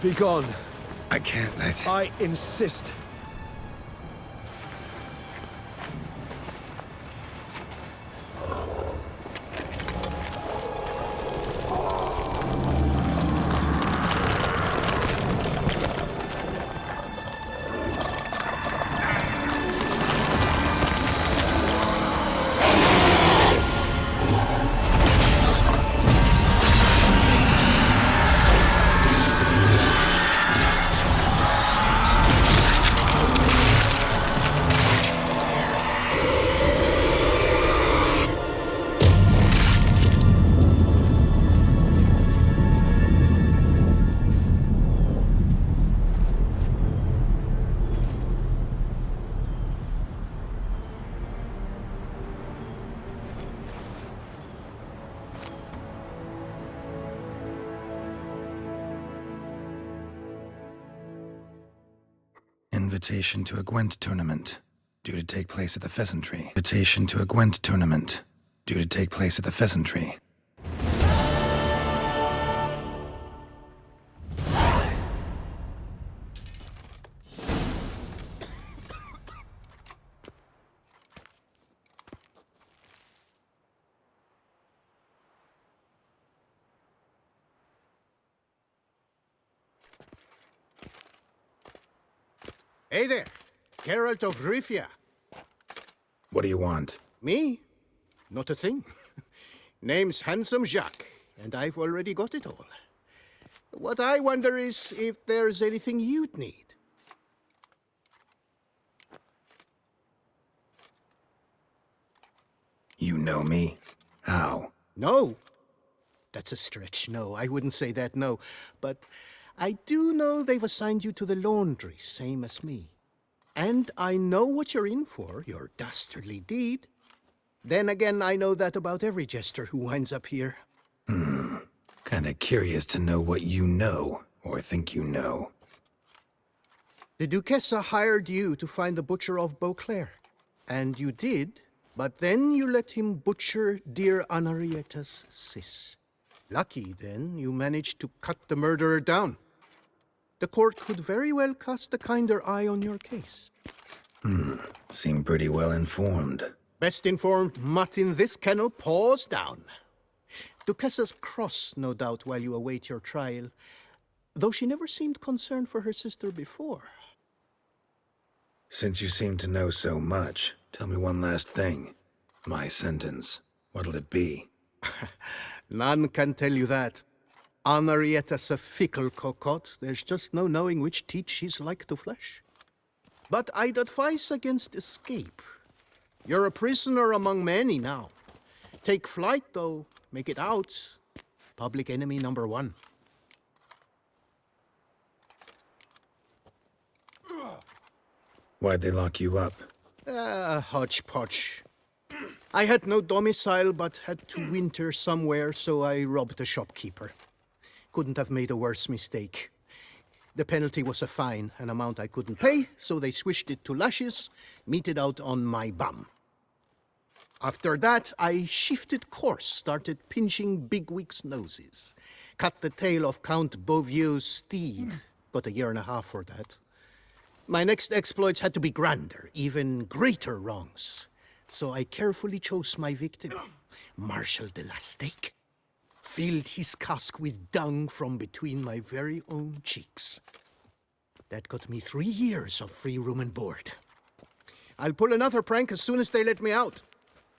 Be gone. I can't let... I insist. Invitation to a Gwent tournament, due to take place at the Pheasantry. Invitation to a Gwent tournament, due to take place at the Pheasantry. Hey there, Geralt of Rivia. What do you want? Me? Not a thing. Name's Handsome Jacques, and I've already got it all. What I wonder is if there's anything you'd need. You know me? How? No. That's a stretch. No, I wouldn't say that, no. But I do know they've assigned you to the laundry, same as me. And I know what you're in for, your dastardly deed. Then again, I know that about every jester who winds up here. Kinda curious to know what you know, or think you know. The Duchessa hired you to find the butcher of Beauclair. And you did, but then you let him butcher dear Anarietta's sis. Lucky, then, you managed to cut the murderer down. The court could very well cast a kinder eye on your case. Seem pretty well informed. Best informed mutt in this kennel paws down. Duchessa's cross, no doubt, while you await your trial, though she never seemed concerned for her sister before. Since you seem to know so much, tell me one last thing. My sentence, what'll it be? None can tell you that. Anarietta's a fickle cocotte. There's just no knowing which teeth she's like to flesh. But I'd advise against escape. You're a prisoner among many now. Take flight, though. Make it out. Public enemy number one. Why'd they lock you up? Hodgepodge. I had no domicile, but had to winter somewhere, so I robbed a shopkeeper. Couldn't have made a worse mistake. The penalty was a fine, an amount I couldn't pay, so they switched it to lashes, meted out on my bum. After that, I shifted course, started pinching bigwigs' noses. Cut the tail of Count Beauvieux's steed. Got a year and a half for that. My next exploits had to be grander, even greater wrongs. So I carefully chose my victim, Marshal de la Stake. Filled his cask with dung from between my very own cheeks. That got me 3 years of free room and board. I'll pull another prank as soon as they let me out.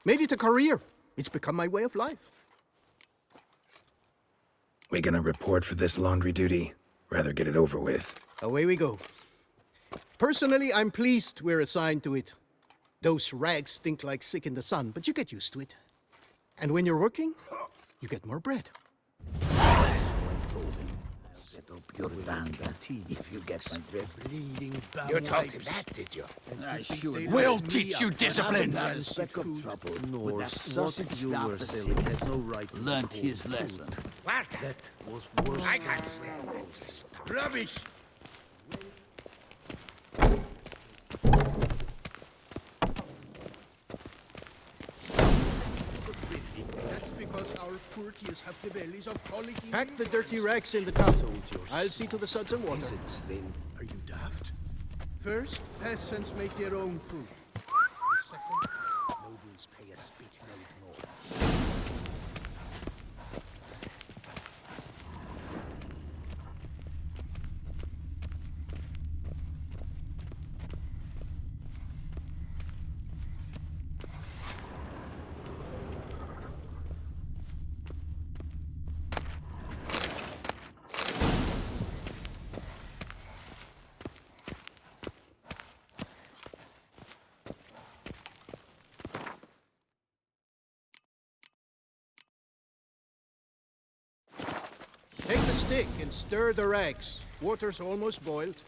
Made it a career. It's become my way of life. We gonna report for this laundry duty? Rather get it over with. Away we go. Personally, I'm pleased we're assigned to it. Those rags stink like sick in the sun, but you get used to it. And when you're working, you get more bread. You're damned if you get my drift. You told him that, did you? We'll teach you discipline. Norse, what you were selling had no right to Learned call his food. lesson. That was worse. I can't stand this. Rubbish! That's because our courtiers have the bellies of colicky. Pack the dirty rags in the tub. I'll see to the suds and water. Peasants, then, are you daft? First, peasants make their own food. Second, nobles pay a spit load more. Take the stick and stir the rags. Water's almost boiled.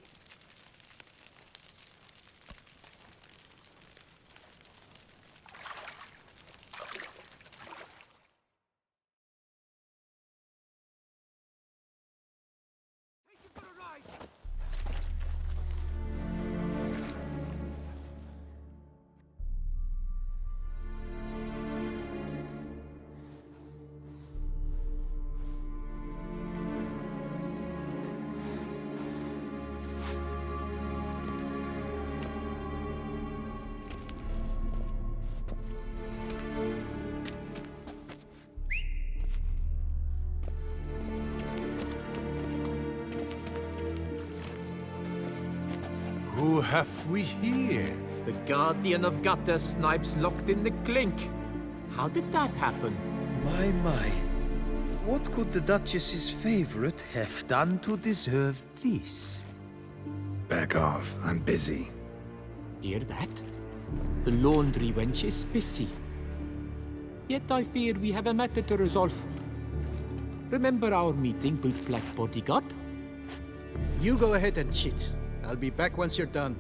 have we here? The Guardian of Gutter snipes locked in the clink. How did that happen? My. What could the Duchess's favorite have done to deserve this? Back off. I'm busy. Hear that? The laundry wench is busy. Yet I fear we have a matter to resolve. Remember our meeting, good black bodyguard? You go ahead and cheat. I'll be back once you're done.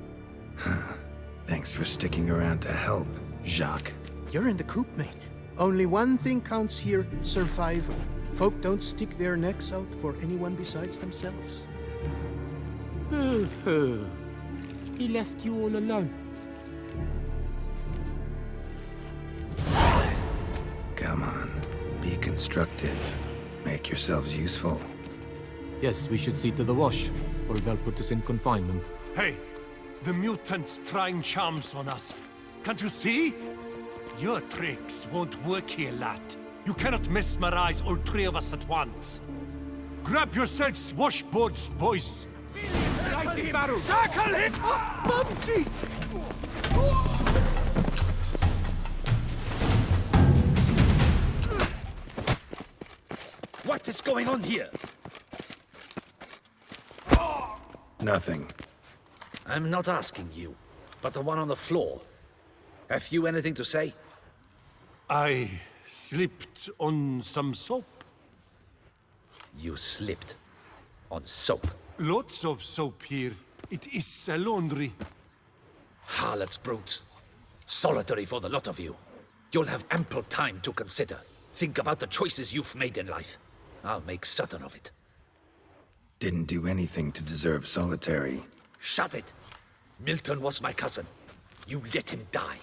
Thanks for sticking around to help, Jacques. You're in the coop, mate. Only one thing counts here, survival. Folk don't stick their necks out for anyone besides themselves. Boo-hoo. He left you all alone. Come on. Be constructive. Make yourselves useful. Yes, we should see to the wash, or they'll put us in confinement. Hey! The mutant's trying charms on us. Can't you see? Your tricks won't work here, lad. You cannot mesmerize all three of us at once. Grab yourselves washboards, boys. Lighted barrel! Circle him! Bumsy! What is going on here? Nothing. I'm not asking you, but the one on the floor. Have you anything to say? I slipped on some soap. You slipped on soap. Lots of soap here. It is a laundry. Harlots, brutes. Solitary for the lot of you. You'll have ample time to consider. Think about the choices you've made in life. I'll make certain of it. Didn't do anything to deserve solitary. Shut it! Milton was my cousin. You let him die.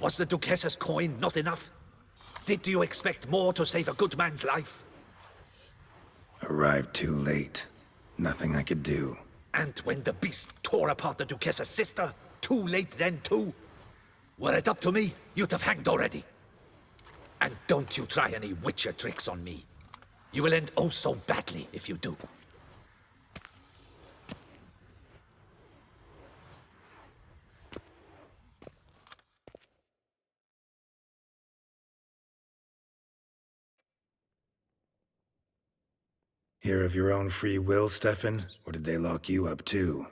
Was the Duchess's coin not enough? Did you expect more to save a good man's life? Arrived too late. Nothing I could do. And when the beast tore apart the Duchess's sister, too late then too? Were it up to me, you'd have hanged already. And don't you try any Witcher tricks on me. You will end oh so badly if you do. Here of your own free will, Stefan? Or did they lock you up too?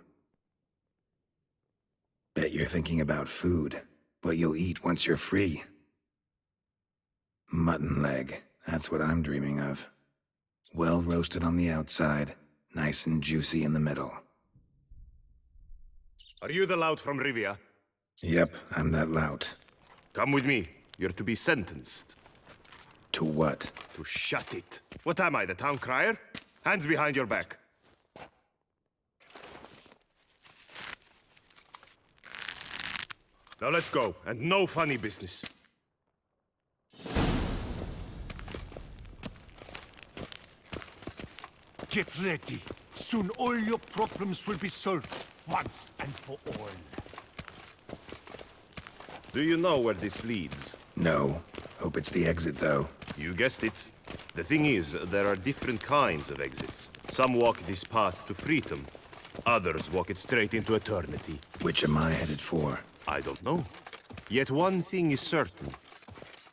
Bet you're thinking about food. What you'll eat once you're free. Mutton leg. That's what I'm dreaming of. Well roasted on the outside, nice and juicy in the middle. Are you the lout from Rivia? Yep, I'm that lout. Come with me. You're to be sentenced. To what? To shut it. What am I, the town crier? Hands behind your back. Now let's go, and no funny business. Get ready. Soon all your problems will be solved, once and for all. Do you know where this leads? No. Hope it's the exit, though. You guessed it. The thing is, there are different kinds of exits. Some walk this path to freedom. Others walk it straight into eternity. Which am I headed for? I don't know. Yet one thing is certain.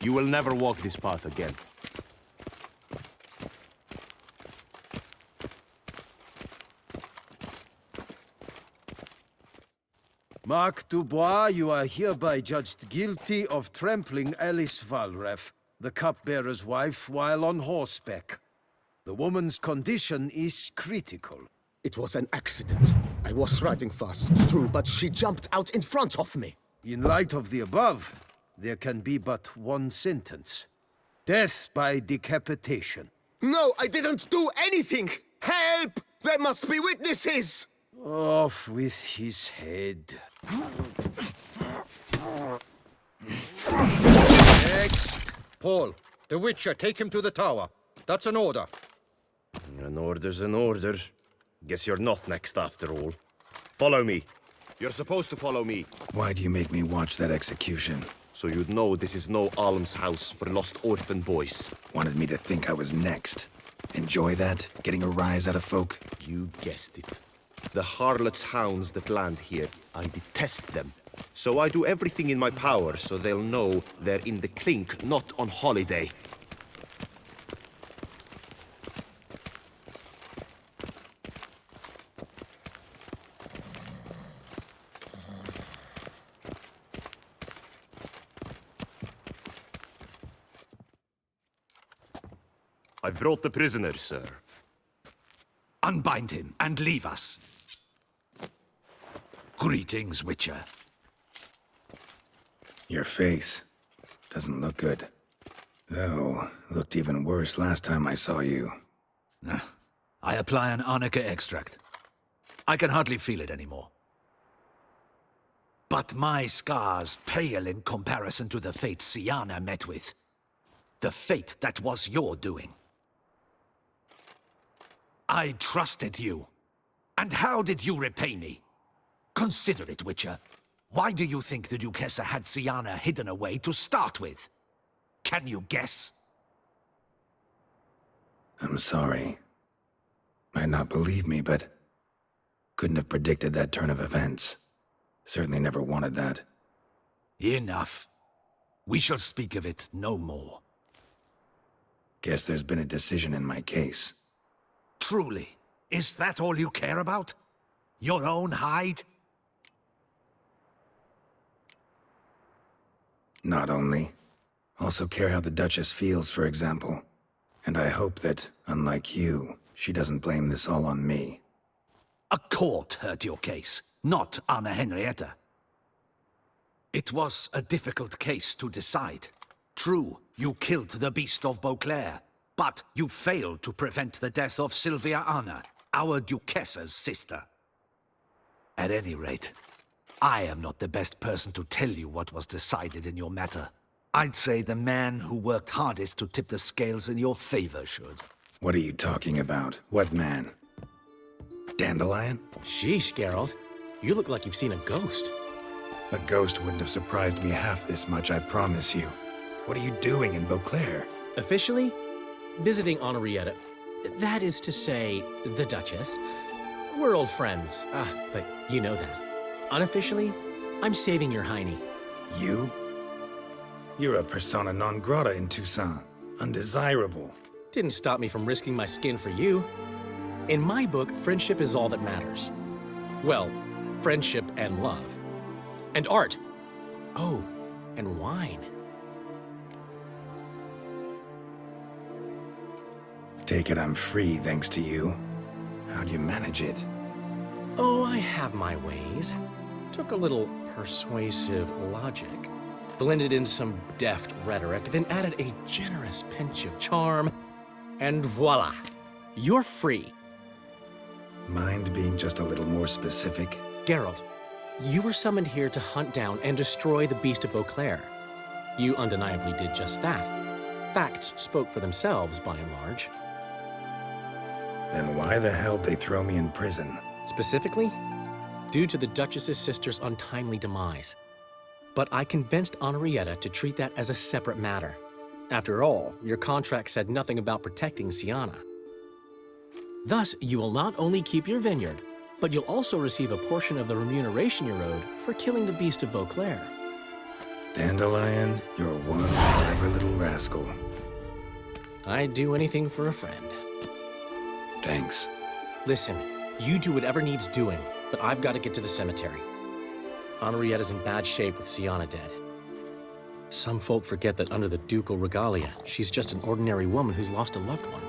You will never walk this path again. Mark Dubois, you are hereby judged guilty of trampling Alice Valref, the cupbearer's wife, while on horseback. The woman's condition is critical. It was an accident. I was riding fast, true, but she jumped out in front of me. In light of the above, there can be but one sentence. Death by decapitation. No, I didn't do anything! Help! There must be witnesses! Off with his head. Next! Paul, the Witcher, take him to the tower. That's an order. An order's an order. Guess you're not next after all. Follow me. You're supposed to follow me. Why do you make me watch that execution? So you'd know this is no almshouse for lost orphan boys. Wanted me to think I was next. Enjoy that? Getting a rise out of folk? You guessed it. The harlots' hounds that land here, I detest them. So I do everything in my power so they'll know they're in the clink, not on holiday. I've brought the prisoner, sir. Unbind him and leave us. Greetings, Witcher. Your face doesn't look good. Though, looked even worse last time I saw you. I apply an arnica extract. I can hardly feel it anymore. But my scars pale in comparison to the fate Syanna met with. The fate that was your doing. I trusted you. And how did you repay me? Consider it, Witcher. Why do you think the Duchessa had Syanna hidden away to start with? Can you guess? I'm sorry. Might not believe me, but couldn't have predicted that turn of events. Certainly never wanted that. Enough. We shall speak of it no more. Guess there's been a decision in my case. Truly, is that all you care about? Your own hide? Not only. Also care how the Duchess feels, for example. And I hope that, unlike you, she doesn't blame this all on me. A court heard your case, not Anna Henrietta. It was a difficult case to decide. True, you killed the Beast of Beauclair, but you failed to prevent the death of Sylvia Anna, our Duchessa's sister. At any rate, I am not the best person to tell you what was decided in your matter. I'd say the man who worked hardest to tip the scales in your favor should. What are you talking about? What man? Dandelion? Sheesh, Geralt. You look like you've seen a ghost. A ghost wouldn't have surprised me half this much, I promise you. What are you doing in Beauclair? Officially, visiting Henrietta. That is to say, the Duchess. We're old friends, but you know that. Unofficially, I'm saving your hiney. You? You're a persona non grata in Toussaint. Undesirable. Didn't stop me from risking my skin for you. In my book, friendship is all that matters. Well, friendship and love. And art. Oh, and wine. Take it I'm free thanks to you. How'd you manage it? Oh, I have my ways. Took a little persuasive logic, blended in some deft rhetoric, then added a generous pinch of charm, and voila, you're free. Mind being just a little more specific? Geralt, you were summoned here to hunt down and destroy the Beast of Beauclair. You undeniably did just that. Facts spoke for themselves, by and large. Then why the hell'd they throw me in prison? Specifically, due to the Duchess's sister's untimely demise. But I convinced Henrietta to treat that as a separate matter. After all, your contract said nothing about protecting Syanna. Thus, you will not only keep your vineyard, but you'll also receive a portion of the remuneration you're owed for killing the Beast of Beauclair. Dandelion, you're one clever little rascal. I'd do anything for a friend. Thanks. Listen, you do whatever needs doing, but I've got to get to the cemetery. Henrietta's in bad shape with Syanna dead. Some folk forget that under the ducal regalia, she's just an ordinary woman who's lost a loved one.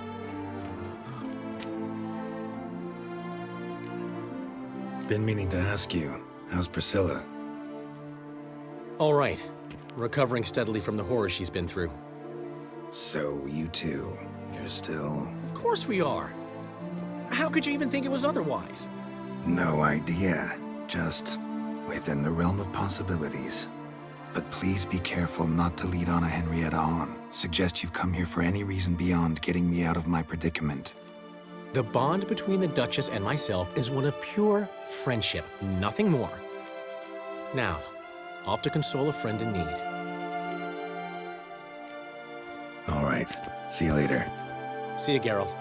Been meaning to ask you, how's Priscilla? All right. Recovering steadily from the horror she's been through. So, you two, you're still... Of course we are. How could you even think it was otherwise? No idea. Just within the realm of possibilities. But please be careful not to lead Anna Henrietta on. Suggest you've come here for any reason beyond getting me out of my predicament. The bond between the Duchess and myself is one of pure friendship, nothing more. Now, off to console a friend in need. All right. See you later. See you, Geralt.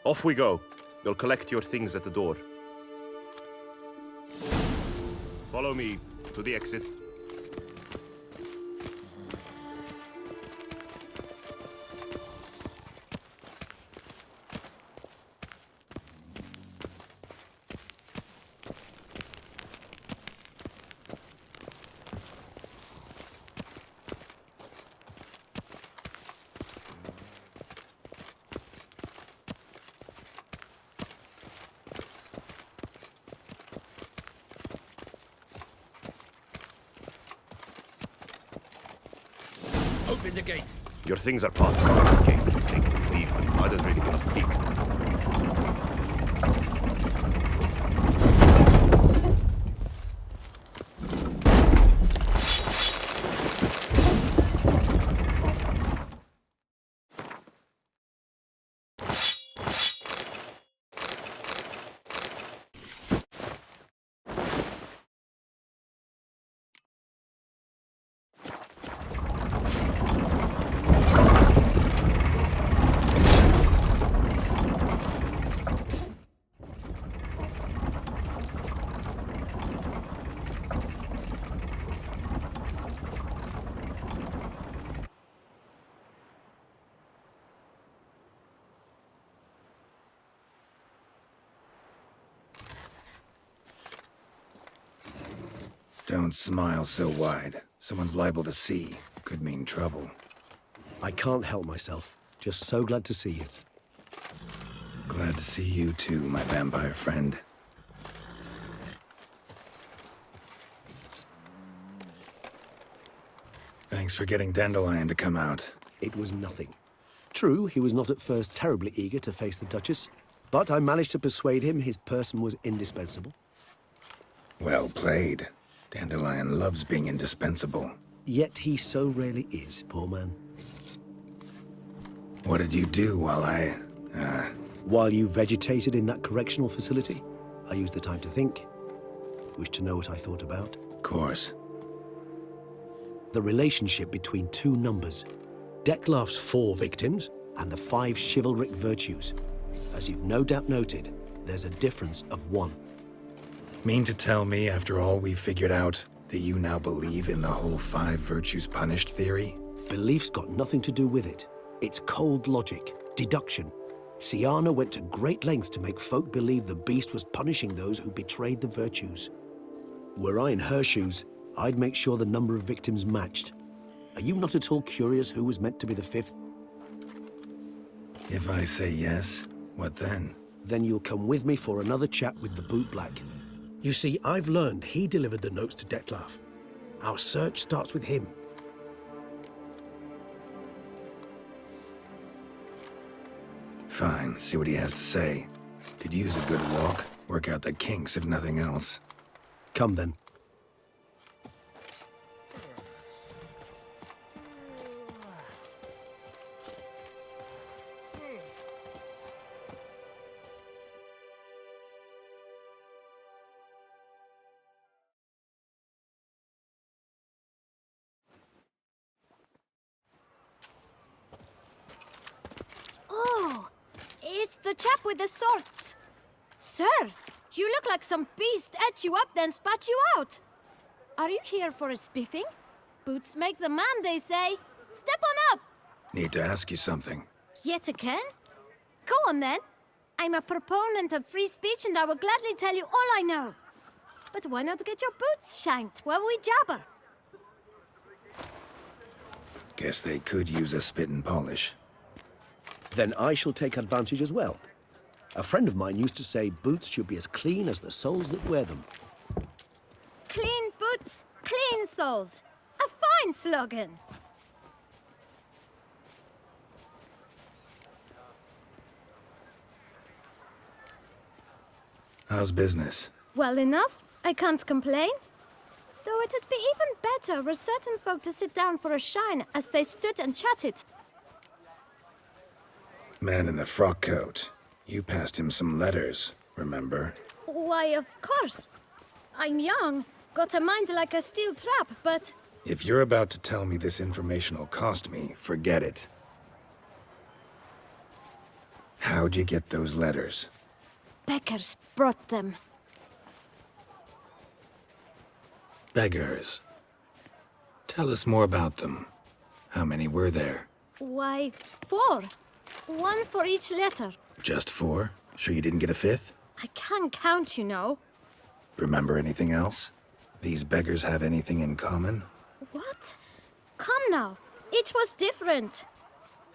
Off we go. You'll collect your things at the door. Follow me to the exit. Open the gate. Your things are past the gate. I think. Leave. I don't really give a fuck. Don't smile so wide. Someone's liable to see. Could mean trouble. I can't help myself. Just so glad to see you. Glad to see you too, my vampire friend. Thanks for getting Dandelion to come out. It was nothing. True, he was not at first terribly eager to face the Duchess, but I managed to persuade him his person was indispensable. Well played. Dandelion loves being indispensable. Yet he so rarely is, poor man. What did you do while While you vegetated in that correctional facility, I used the time to think. Wish to know what I thought about? Of course. The relationship between two numbers. Dettlaff's 4 victims and the 5 chivalric virtues. As you've no doubt noted, there's a difference of 1. Mean to tell me, after all we figured out, that you now believe in the whole 5 virtues punished theory? Belief's got nothing to do with it. It's cold logic, deduction. Syanna went to great lengths to make folk believe the beast was punishing those who betrayed the virtues. Were I in her shoes, I'd make sure the number of victims matched. Are you not at all curious who was meant to be the 5th? If I say yes, what then? Then you'll come with me for another chat with the bootblack. You see, I've learned he delivered the notes to Dettlaff. Our search starts with him. Fine, see what he has to say. Could use a good walk, work out the kinks if nothing else. Come then. The chap with the swords. Sir, you look like some beast ate you up then spat you out. Are you here for a spiffing? Boots make the man, they say. Step on up. Need to ask you something. Yet again? Go on then. I'm a proponent of free speech and I will gladly tell you all I know. But why not get your boots shanked while we jabber? Guess they could use a spit and polish. Then I shall take advantage as well. A friend of mine used to say boots should be as clean as the soles that wear them. Clean boots, clean soles. A fine slogan. How's business? Well enough. I can't complain. Though it'd be even better were certain folk to sit down for a shine as they stood and chatted. Man in the frock coat. You passed him some letters, remember? Why, of course. I'm young, got a mind like a steel trap, but... If you're about to tell me this information'll cost me, forget it. How'd you get those letters? Beggars brought them. Beggars. Tell us more about them. How many were there? Why, 4. 1 for each letter. Just 4? Sure you didn't get a 5th? I can't count, you know. Remember anything else? These beggars have anything in common? What? Come now. Each was different.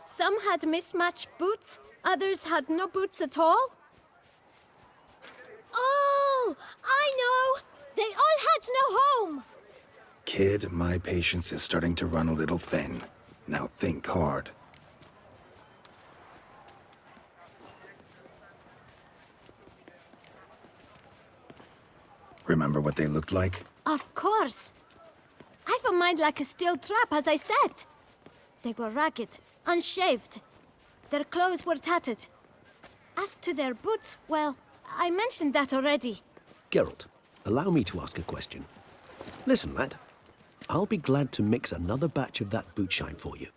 Some had mismatched boots, others had no boots at all. Oh, I know! They all had no home! Kid, my patience is starting to run a little thin. Now think hard. Remember what they looked like? Of course. I've a mind like a steel trap, as I said. They were ragged, unshaved. Their clothes were tattered. As to their boots, well, I mentioned that already. Geralt, allow me to ask a question. Listen, lad. I'll be glad to mix another batch of that boot shine for you.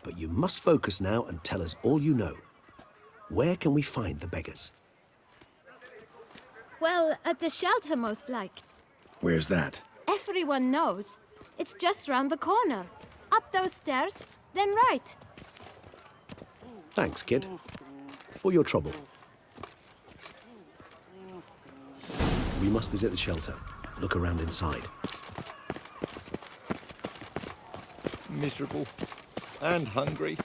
But you must focus now and tell us all you know. Where can we find the beggars? Well, at the shelter, most like. Where's that? Everyone knows. It's just round the corner. Up those stairs, then right. Thanks, kid. For your trouble. We must visit the shelter. Look around inside. Miserable. And hungry.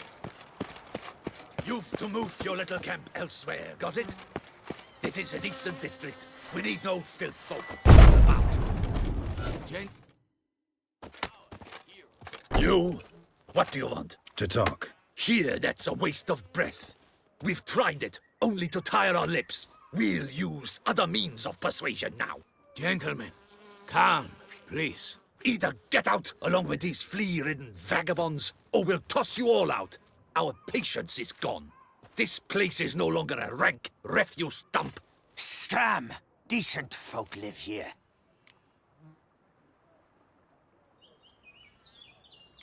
You've to move your little camp elsewhere, got it? This is a decent district. We need no filth folk about. You? What do you want? To talk. Here, that's a waste of breath. We've tried it, only to tire our lips. We'll use other means of persuasion now. Gentlemen, calm, please. Either get out along with these flea-ridden vagabonds, or we'll toss you all out. Our patience is gone. This place is no longer a rank refuse dump. Scram! Decent folk live here.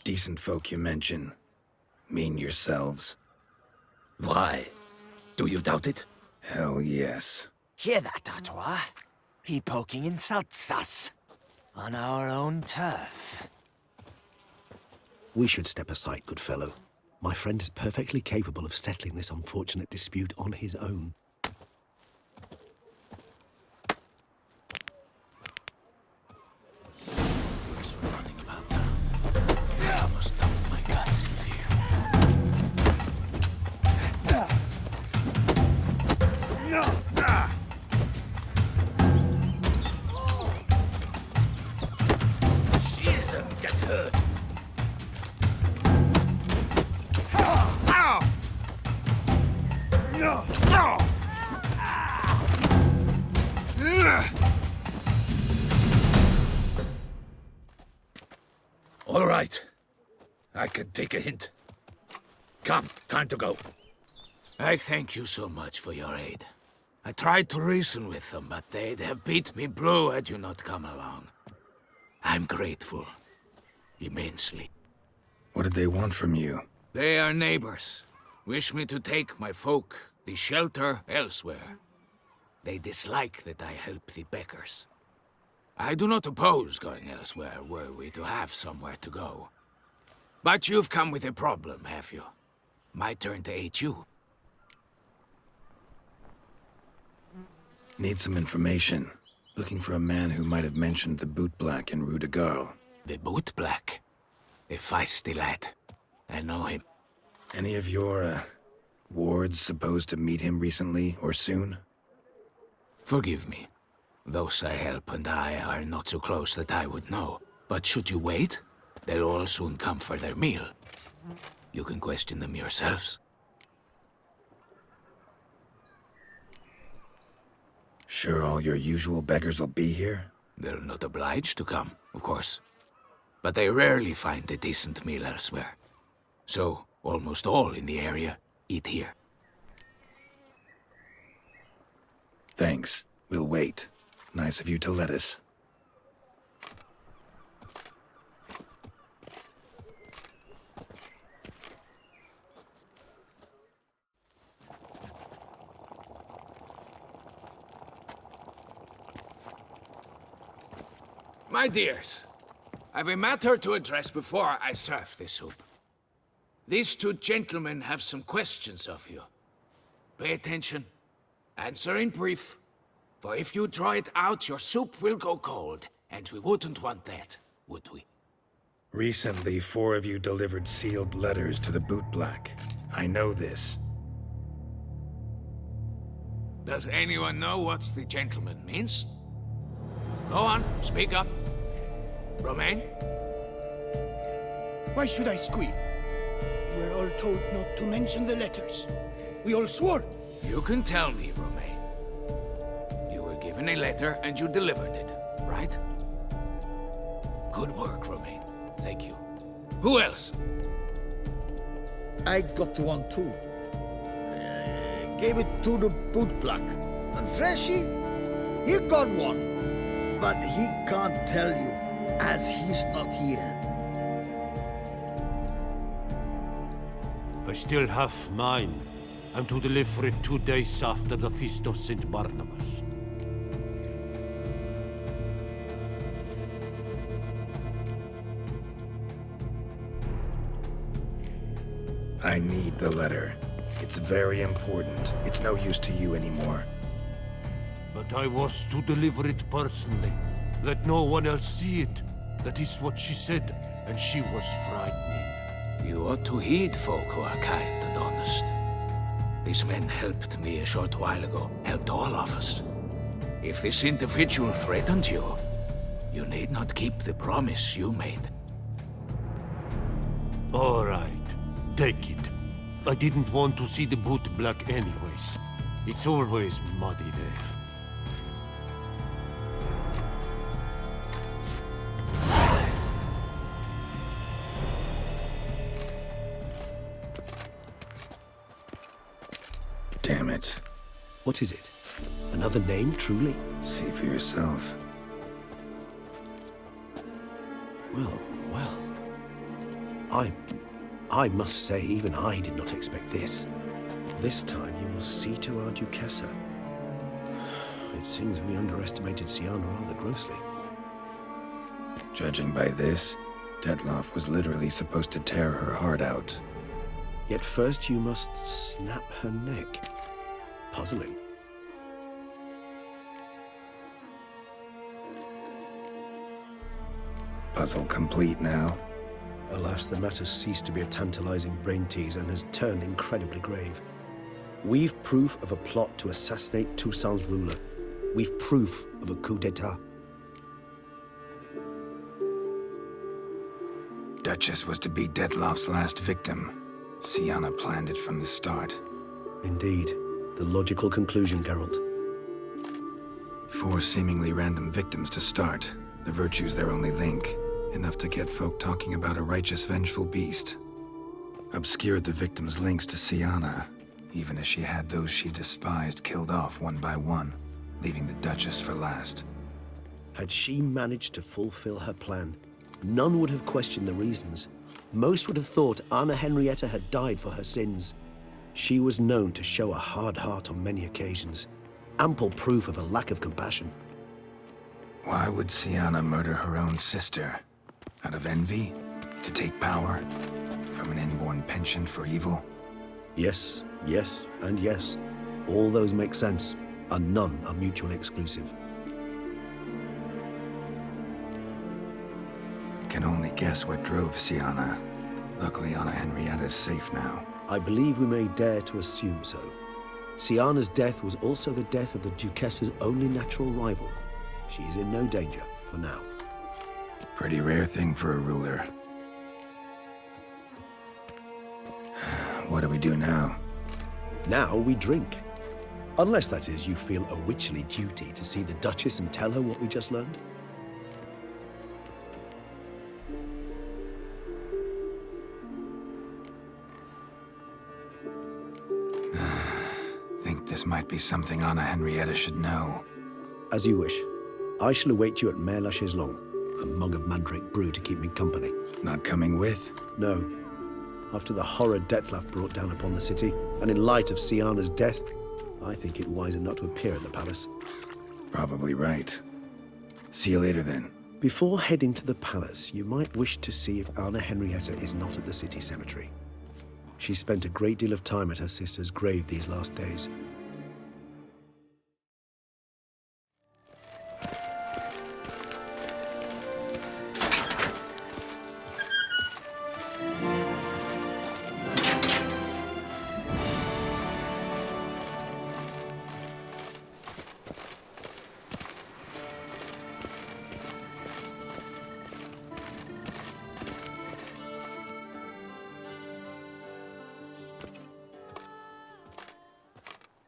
Decent folk you mention. Mean yourselves. Why? Do you doubt it? Hell yes. Hear that, Artois? He poking insults us. On our own turf. We should step aside, good fellow. My friend is perfectly capable of settling this unfortunate dispute on his own. Words were running about now. I almost dumped my guts in fear. She isn't get hurt. All right. I can take a hint. Come, time to go. I thank you so much for your aid. I tried to reason with them, but they'd have beat me blue had you not come along. I'm grateful. Immensely. What did they want from you? They are neighbors. Wish me to take my folk, the shelter, elsewhere. They dislike that I help the beggars. I do not oppose going elsewhere, were we to have somewhere to go. But you've come with a problem, have you? My turn to aid you. Need some information. Looking for a man who might have mentioned the boot black in Rue de Garl. The boot black? A feisty lad. I know him. Any of your, wards supposed to meet him recently or soon? Forgive me. Those I help and I are not so close that I would know. But should you wait, they'll all soon come for their meal. You can question them yourselves. Sure all your usual beggars will be here? They're not obliged to come, of course. But they rarely find a decent meal elsewhere. So, almost all in the area eat here. Thanks. We'll wait. Nice of you to let us. My dears, I've a matter to address before I serve the soup. These two gentlemen have some questions of you. Pay attention. Answer in brief. For if you draw it out, your soup will go cold. And we wouldn't want that, would we? Recently, 4 of you delivered sealed letters to the bootblack. I know this. Does anyone know what the gentleman means? Go on, speak up. Romain? Why should I squeal? We were all told not to mention the letters. We all swore. You can tell me, Romain. You were given a letter and you delivered it, right? Good work, Romain. Thank you. Who else? I got one too. Gave it to the bootblack. And Freshie, he got one. But he can't tell you, as he's not here. I still have mine. I'm to deliver it 2 days after the Feast of St. Barnabas. I need the letter. It's very important. It's no use to you anymore. But I was to deliver it personally. Let no one else see it. That is what she said, and she was frightening. You ought to heed folk who are kind and honest. These men helped me a short while ago, helped all of us. If this individual threatened you, you need not keep the promise you made. All right. Take it. I didn't want to see the bootblack anyways. It's always muddy there. Damn it. What is it? Another name, truly? See for yourself. Well. I must say, even I did not expect this. This time you will see to our Duchessa. It seems we underestimated Siana rather grossly. Judging by this, Detloff was literally supposed to tear her heart out. Yet first you must snap her neck. Puzzling. Puzzle complete now. Alas, the matter's ceased to be a tantalizing brain tease and has turned incredibly grave. We've proof of a plot to assassinate Toussaint's ruler. We've proof of a coup d'etat. Duchess was to be Detloff's last victim. Siana planned it from the start. Indeed. The logical conclusion, Geralt. 4 seemingly random victims to start. The virtue's their only link. Enough to get folk talking about a righteous, vengeful beast. Obscured the victims' links to Siana, even as she had those she despised killed off one by one, leaving the Duchess for last. Had she managed to fulfill her plan, none would have questioned the reasons. Most would have thought Anna Henrietta had died for her sins. She was known to show a hard heart on many occasions. Ample proof of a lack of compassion. Why would Siana murder her own sister? Out of envy? To take power? From an inborn penchant for evil? Yes, and yes. All those make sense, and none are mutually exclusive. Can only guess what drove Siana. Luckily, Anna Henrietta's safe now. I believe we may dare to assume so. Siana's death was also the death of the Duchessa's only natural rival. She is in no danger, for now. Pretty rare thing for a ruler. What do we do now? Now we drink. Unless, that is, you feel a witchly duty to see the Duchess and tell her what we just learned. Think this might be something Anna Henrietta should know. As you wish. I shall await you at Mère La Chaiselongue. A mug of mandrake brew to keep me company. Not coming with? No. After the horror Detloff brought down upon the city, and in light of Siana's death, I think it wiser not to appear at the palace. Probably right. See you later, then. Before heading to the palace, you might wish to see if Anna Henrietta is not at the city cemetery. She spent a great deal of time at her sister's grave these last days.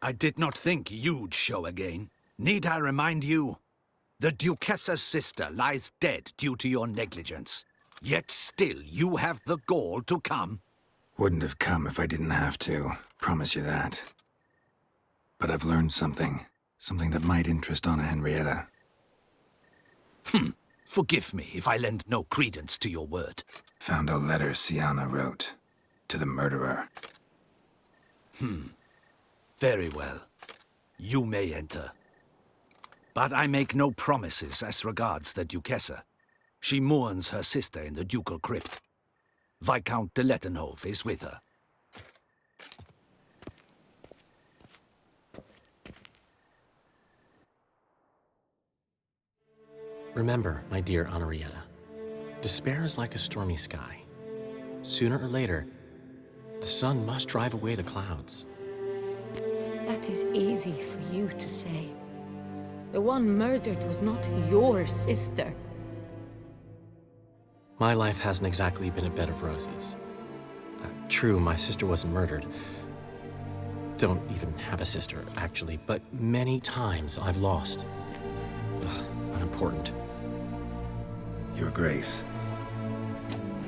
I did not think you'd show again. Need I remind you? The Duchessa's sister lies dead due to your negligence. Yet still you have the gall to come. Wouldn't have come if I didn't have to. Promise you that. But I've learned something. Something that might interest Anna Henrietta. Forgive me if I lend no credence to your word. Found a letter Siana wrote. To the murderer. Very well. You may enter. But I make no promises as regards the Duchessa. She mourns her sister in the ducal crypt. Viscount de Lettenhove is with her. Remember, my dear Henrietta, despair is like a stormy sky. Sooner or later, the sun must drive away the clouds. That is easy for you to say. The one murdered was not your sister. My life hasn't exactly been a bed of roses. True, my sister wasn't murdered. Don't even have a sister, actually, but many times I've lost. Ugh, unimportant. Your Grace.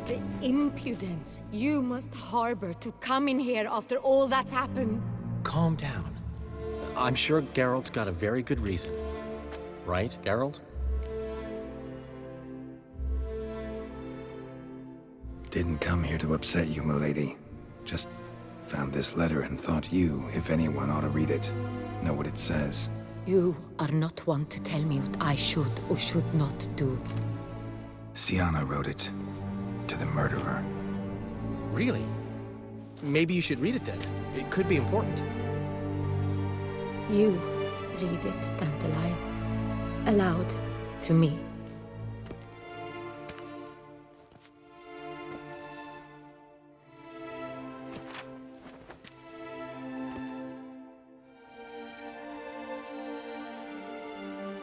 The impudence you must harbor to come in here after all that's happened. Calm down. I'm sure Geralt's got a very good reason. Right, Geralt? Didn't come here to upset you, milady. Just found this letter and thought you, if anyone, ought to read it. Know what it says. You are not one to tell me what I should or should not do. Siana wrote it. To the murderer. Really? Maybe you should read it then. It could be important. You read it, Dandelion. Aloud to me.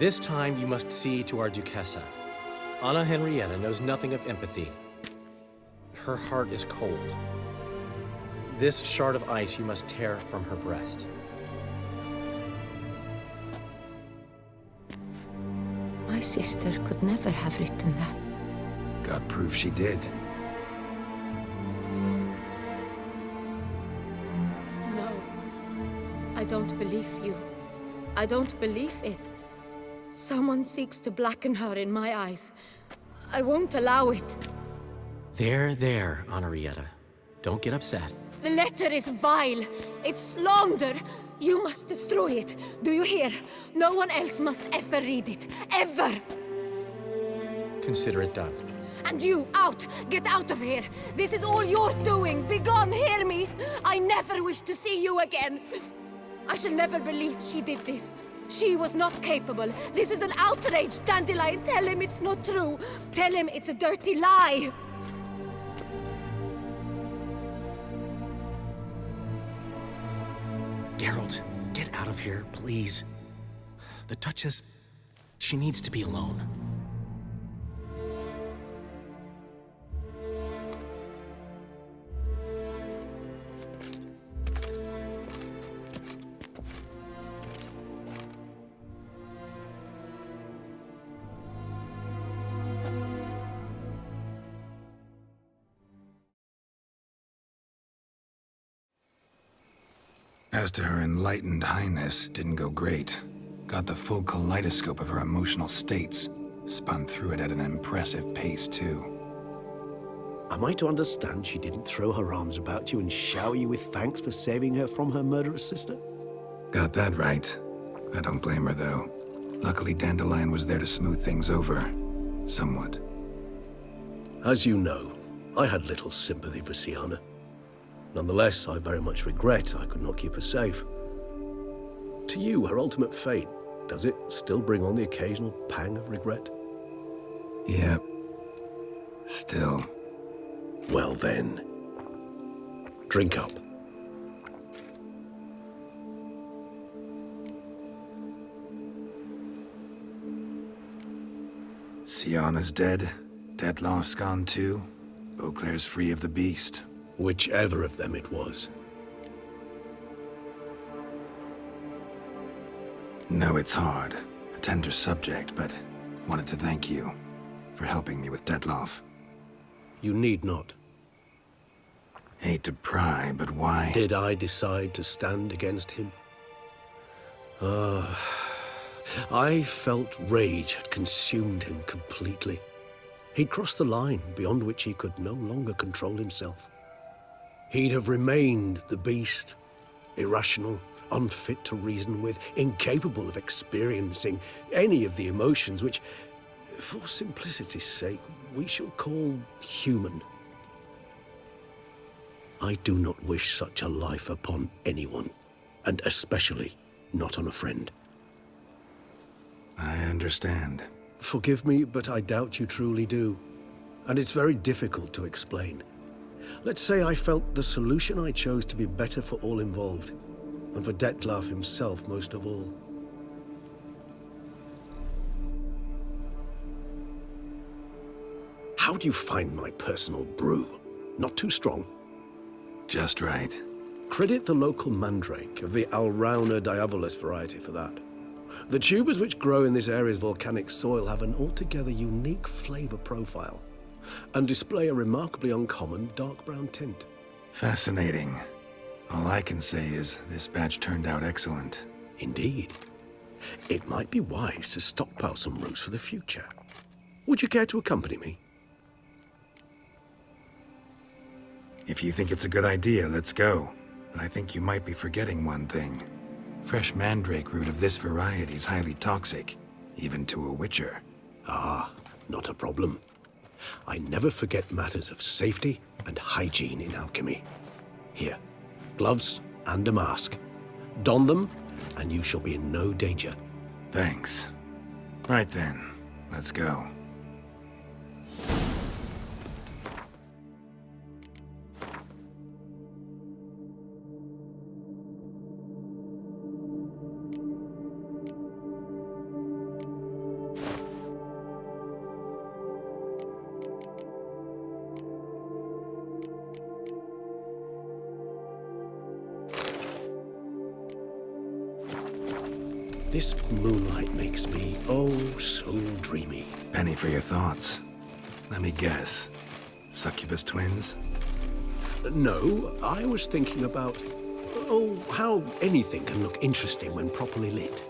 This time you must see to our Duchessa. Anna Henrietta knows nothing of empathy. Her heart is cold. This shard of ice you must tear from her breast. My sister could never have written that. Got proof she did. No. I don't believe you. I don't believe it. Someone seeks to blacken her in my eyes. I won't allow it. There, Henrietta. Don't get upset. The letter is vile. It's slander. You must destroy it. Do you hear? No one else must ever read it. Ever! Consider it done. And you, out! Get out of here! This is all you're doing! Begone, hear me! I never wish to see you again! I shall never believe she did this. She was not capable. This is an outrage, Dandelion. Tell him it's not true. Tell him it's a dirty lie. Geralt, get out of here, please. The Duchess, she needs to be alone. As to her enlightened highness, didn't go great. Got the full kaleidoscope of her emotional states. Spun through it at an impressive pace, too. Am I to understand she didn't throw her arms about you and shower you with thanks for saving her from her murderous sister? Got that right. I don't blame her, though. Luckily, Dandelion was there to smooth things over. Somewhat. As you know, I had little sympathy for Sienna. Nonetheless, I very much regret I could not keep her safe. To you, her ultimate fate, does it still bring on the occasional pang of regret? Yep. Still. Well then, drink up. Sienna's dead. Dettlaff's gone too. Beauclair's free of the beast. Whichever of them it was. No, it's hard. A tender subject, but wanted to thank you for helping me with Dettlaff. You need not. Hate to pry, but why? Did I decide to stand against him? I felt rage had consumed him completely. He'd crossed the line beyond which he could no longer control himself. He'd have remained the beast, irrational, unfit to reason with, incapable of experiencing any of the emotions which, for simplicity's sake, we shall call human. I do not wish such a life upon anyone, and especially not on a friend. I understand. Forgive me, but I doubt you truly do. And it's very difficult to explain. Let's say I felt the solution I chose to be better for all involved, and for Dettlaff himself most of all. How do you find my personal brew? Not too strong? Just right. Credit the local mandrake of the Alrauna diabolus variety for that. The tubers which grow in this area's volcanic soil have an altogether unique flavor profile and display a remarkably uncommon dark brown tint. Fascinating. All I can say is this batch turned out excellent. Indeed. It might be wise to stockpile some roots for the future. Would you care to accompany me? If you think it's a good idea, let's go. But I think you might be forgetting one thing. Fresh mandrake root of this variety is highly toxic, even to a witcher. Ah, not a problem. I never forget matters of safety and hygiene in alchemy. Here, gloves and a mask. Don them, and you shall be in no danger. Thanks. Right then, let's go. This moonlight makes me, oh, so dreamy. Penny for your thoughts. Let me guess. Succubus twins? No, I was thinking about, how anything can look interesting when properly lit.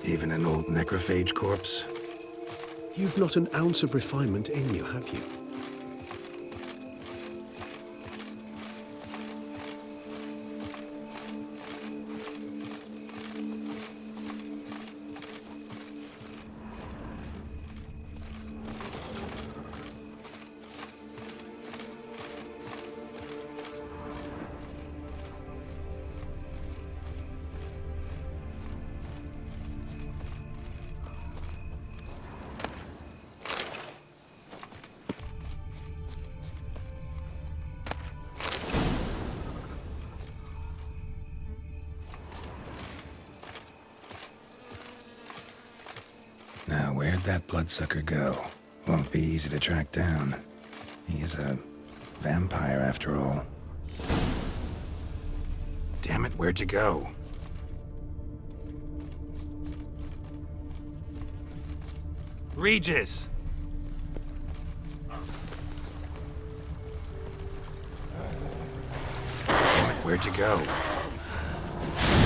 Even an old necrophage corpse? You've not an ounce of refinement in you, have you? Now, where'd that bloodsucker go? Won't be easy to track down. He is a vampire, after all. Damn it, where'd you go? Regis! Damn it, where'd you go?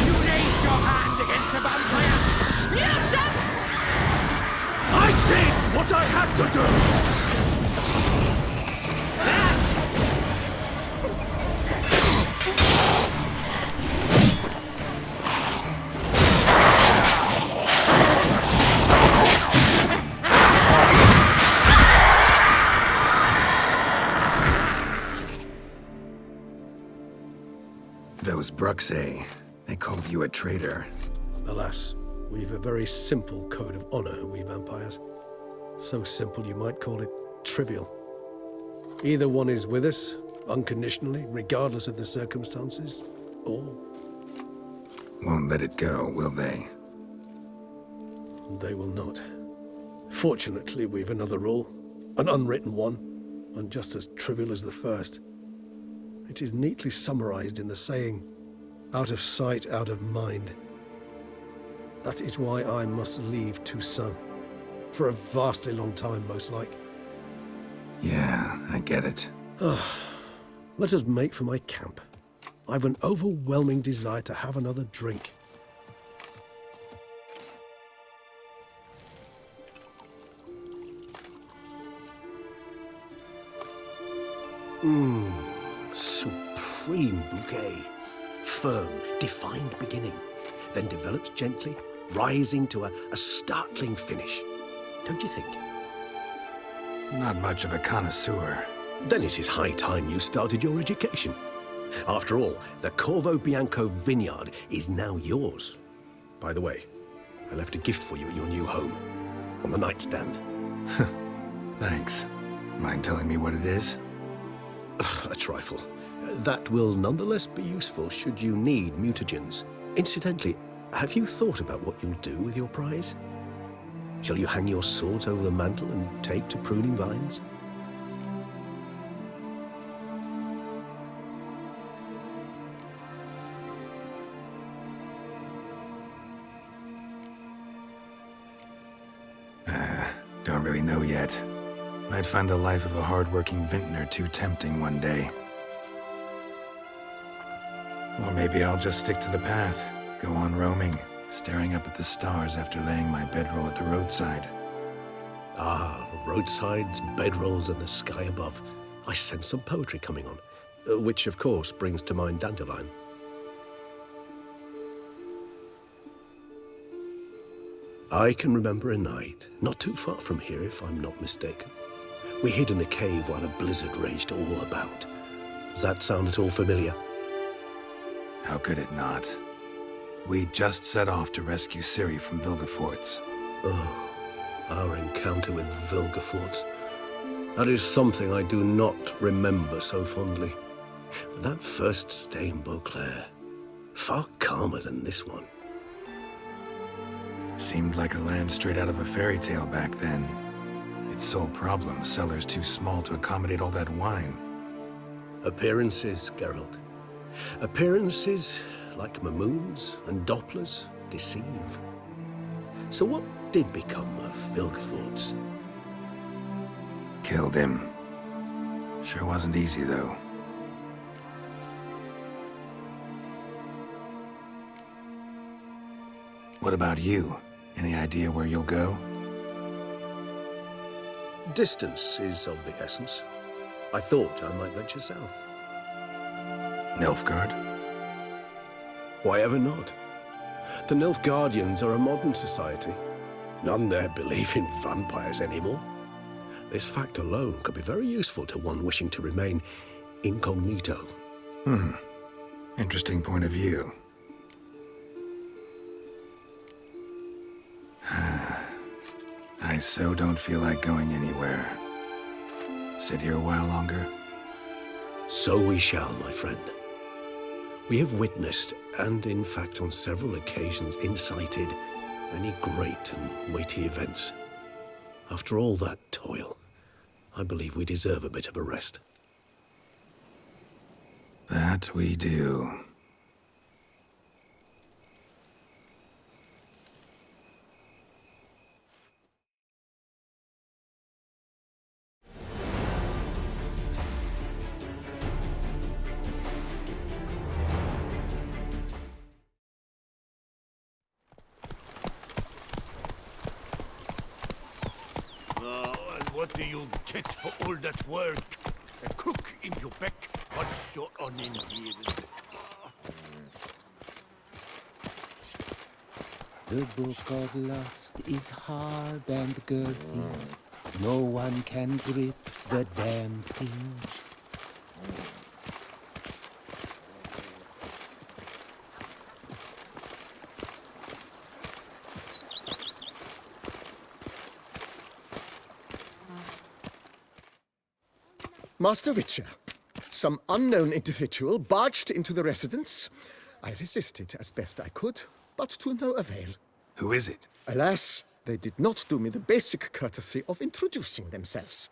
You raise your hand against the vampire! Lascia! I did what I had to do! Bruxay. They called you a traitor. Alas, we've a very simple code of honor, we vampires. So simple you might call it trivial. Either one is with us, unconditionally, regardless of the circumstances, or... Won't let it go, will they? They will not. Fortunately, we've another rule, an unwritten one, and just as trivial as the first. It is neatly summarized in the saying, out of sight, out of mind. That is why I must leave Toussaint. For a vastly long time, most like. Yeah, I get it. Let us make for my camp. I've an overwhelming desire to have another drink. Supreme bouquet. Firm, defined beginning, then develops gently, rising to a startling finish. Don't you think? Not much of a connoisseur. Then it is high time you started your education. After all, the Corvo Bianco vineyard is now yours. By the way, I left a gift for you at your new home, on the nightstand. Thanks. Mind telling me what it is? A trifle. That will nonetheless be useful should you need mutagens. Incidentally, have you thought about what you'll do with your prize? Shall you hang your swords over the mantle and take to pruning vines? Don't really know yet. Might find the life of a hard-working vintner too tempting one day. Or maybe I'll just stick to the path, go on roaming, staring up at the stars after laying my bedroll at the roadside. Ah, roadsides, bedrolls, and the sky above. I sense some poetry coming on, which of course brings to mind Dandelion. I can remember a night, not too far from here if I'm not mistaken. We hid in a cave while a blizzard raged all about. Does that sound at all familiar? How could it not? We just set off to rescue Ciri from Vilgefortz. Oh, our encounter with Vilgefortz. That is something I do not remember so fondly. But that first stay in Beauclair, far calmer than this one. Seemed like a land straight out of a fairy tale back then. Its sole problem, cellars too small to accommodate all that wine. Appearances, Geralt. Appearances, like Mamoons and Dopplers, deceive. So what did become of Vilgefortz? Killed him. Sure wasn't easy, though. What about you? Any idea where you'll go? Distance is of the essence. I thought I might venture south. Nilfgaard? Why ever not? The Nilfgaardians are a modern society. None there believe in vampires anymore. This fact alone could be very useful to one wishing to remain incognito. Interesting point of view. I so don't feel like going anywhere. Sit here a while longer? So we shall, my friend. We have witnessed, and in fact on several occasions incited, many great and weighty events. After all that toil, I believe we deserve a bit of a rest. That we do. What do you get for all that work? A cook in Quebec? What's your onion ears? The book of lust is hard and girthy. No one can grip the damn thing. Master Witcher, some unknown individual barged into the residence. I resisted as best I could, but to no avail. Who is it? Alas, they did not do me the basic courtesy of introducing themselves.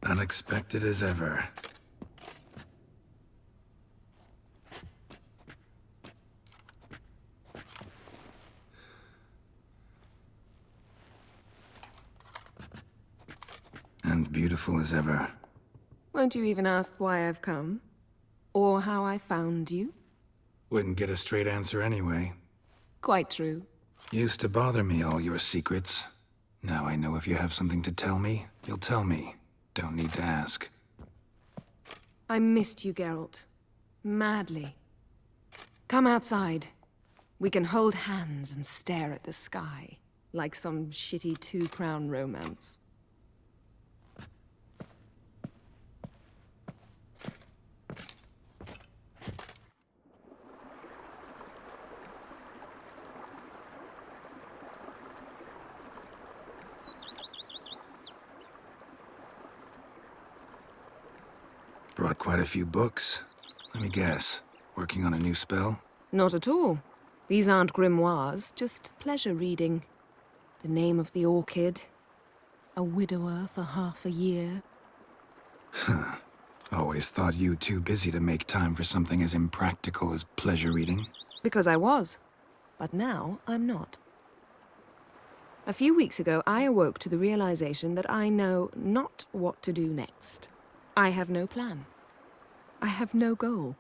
Unexpected as ever. And beautiful as ever. Won't you even ask why I've come? Or how I found you? Wouldn't get a straight answer anyway. Quite true. Used to bother me, all your secrets. Now I know if you have something to tell me, you'll tell me. Don't need to ask. I missed you, Geralt. Madly. Come outside. We can hold hands and stare at the sky, like some shitty two-crown romance. Brought quite a few books. Let me guess. Working on a new spell? Not at all. These aren't grimoires, just pleasure reading. The Name of the Orchid. A widower for half a year. Huh. Always thought you too busy to make time for something as impractical as pleasure reading. Because I was. But now I'm not. A few weeks ago, I awoke to the realization that I know not what to do next. I have no plan. I have no goal.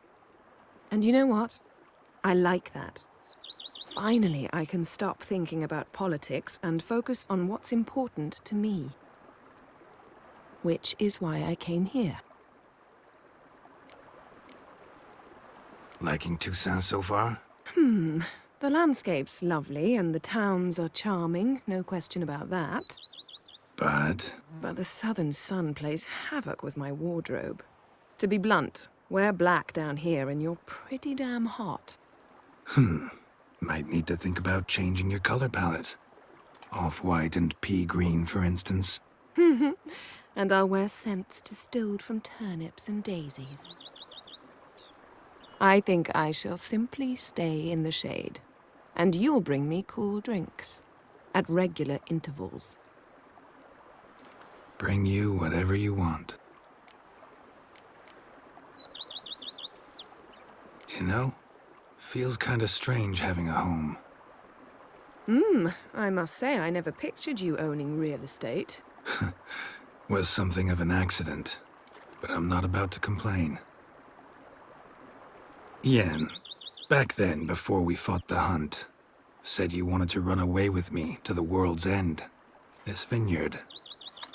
And you know what? I like that. Finally, I can stop thinking about politics and focus on what's important to me. Which is why I came here. Liking Toussaint so far? The landscape's lovely and the towns are charming, no question about that. But the southern sun plays havoc with my wardrobe. To be blunt, wear black down here and you're pretty damn hot. Might need to think about changing your color palette. Off-white and pea green, for instance. And I'll wear scents distilled from turnips and daisies. I think I shall simply stay in the shade. And you'll bring me cool drinks. At regular intervals. Bring you whatever you want. You know, feels kinda strange having a home. I must say I never pictured you owning real estate. Was something of an accident, but I'm not about to complain. Yen, back then, before we fought the hunt, said you wanted to run away with me to the world's end. This vineyard.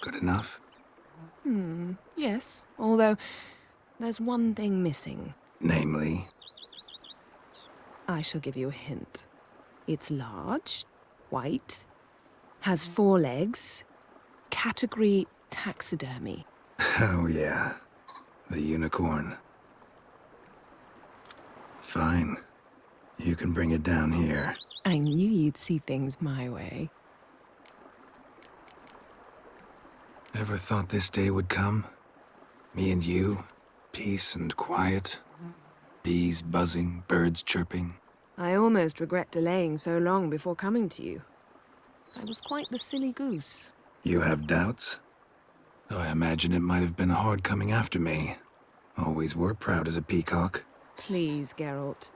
Good enough? Yes. Although, there's one thing missing. Namely? I shall give you a hint. It's large, white, has 4 legs, category taxidermy. Oh yeah, the unicorn. Fine. You can bring it down here. I knew you'd see things my way. Ever thought this day would come? Me and you, peace and quiet. Bees buzzing, birds chirping. I almost regret delaying so long before coming to you. I was quite the silly goose. You have doubts? Though I imagine it might have been hard coming after me. Always were proud as a peacock. Please, Geralt.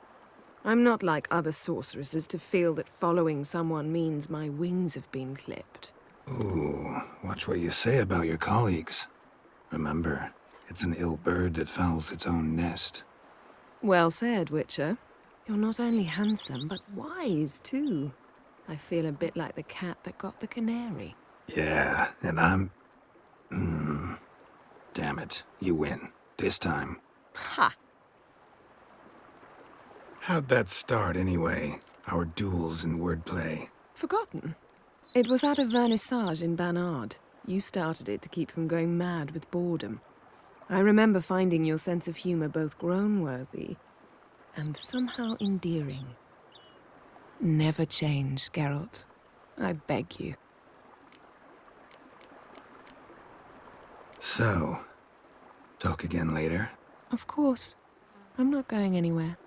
I'm not like other sorceresses to feel that following someone means my wings have been clipped. Ooh, watch what you say about your colleagues. Remember, it's an ill bird that fouls its own nest. Well said, Witcher. You're not only handsome, but wise, too. I feel a bit like the cat that got the canary. Yeah, and I'm... Damn it, you win. This time. Ha! How'd that start, anyway? Our duels and wordplay. Forgotten? It was at a vernissage in Banard. You started it to keep from going mad with boredom. I remember finding your sense of humor both groan-worthy and somehow endearing. Never change, Geralt. I beg you. So, talk again later? Of course. I'm not going anywhere.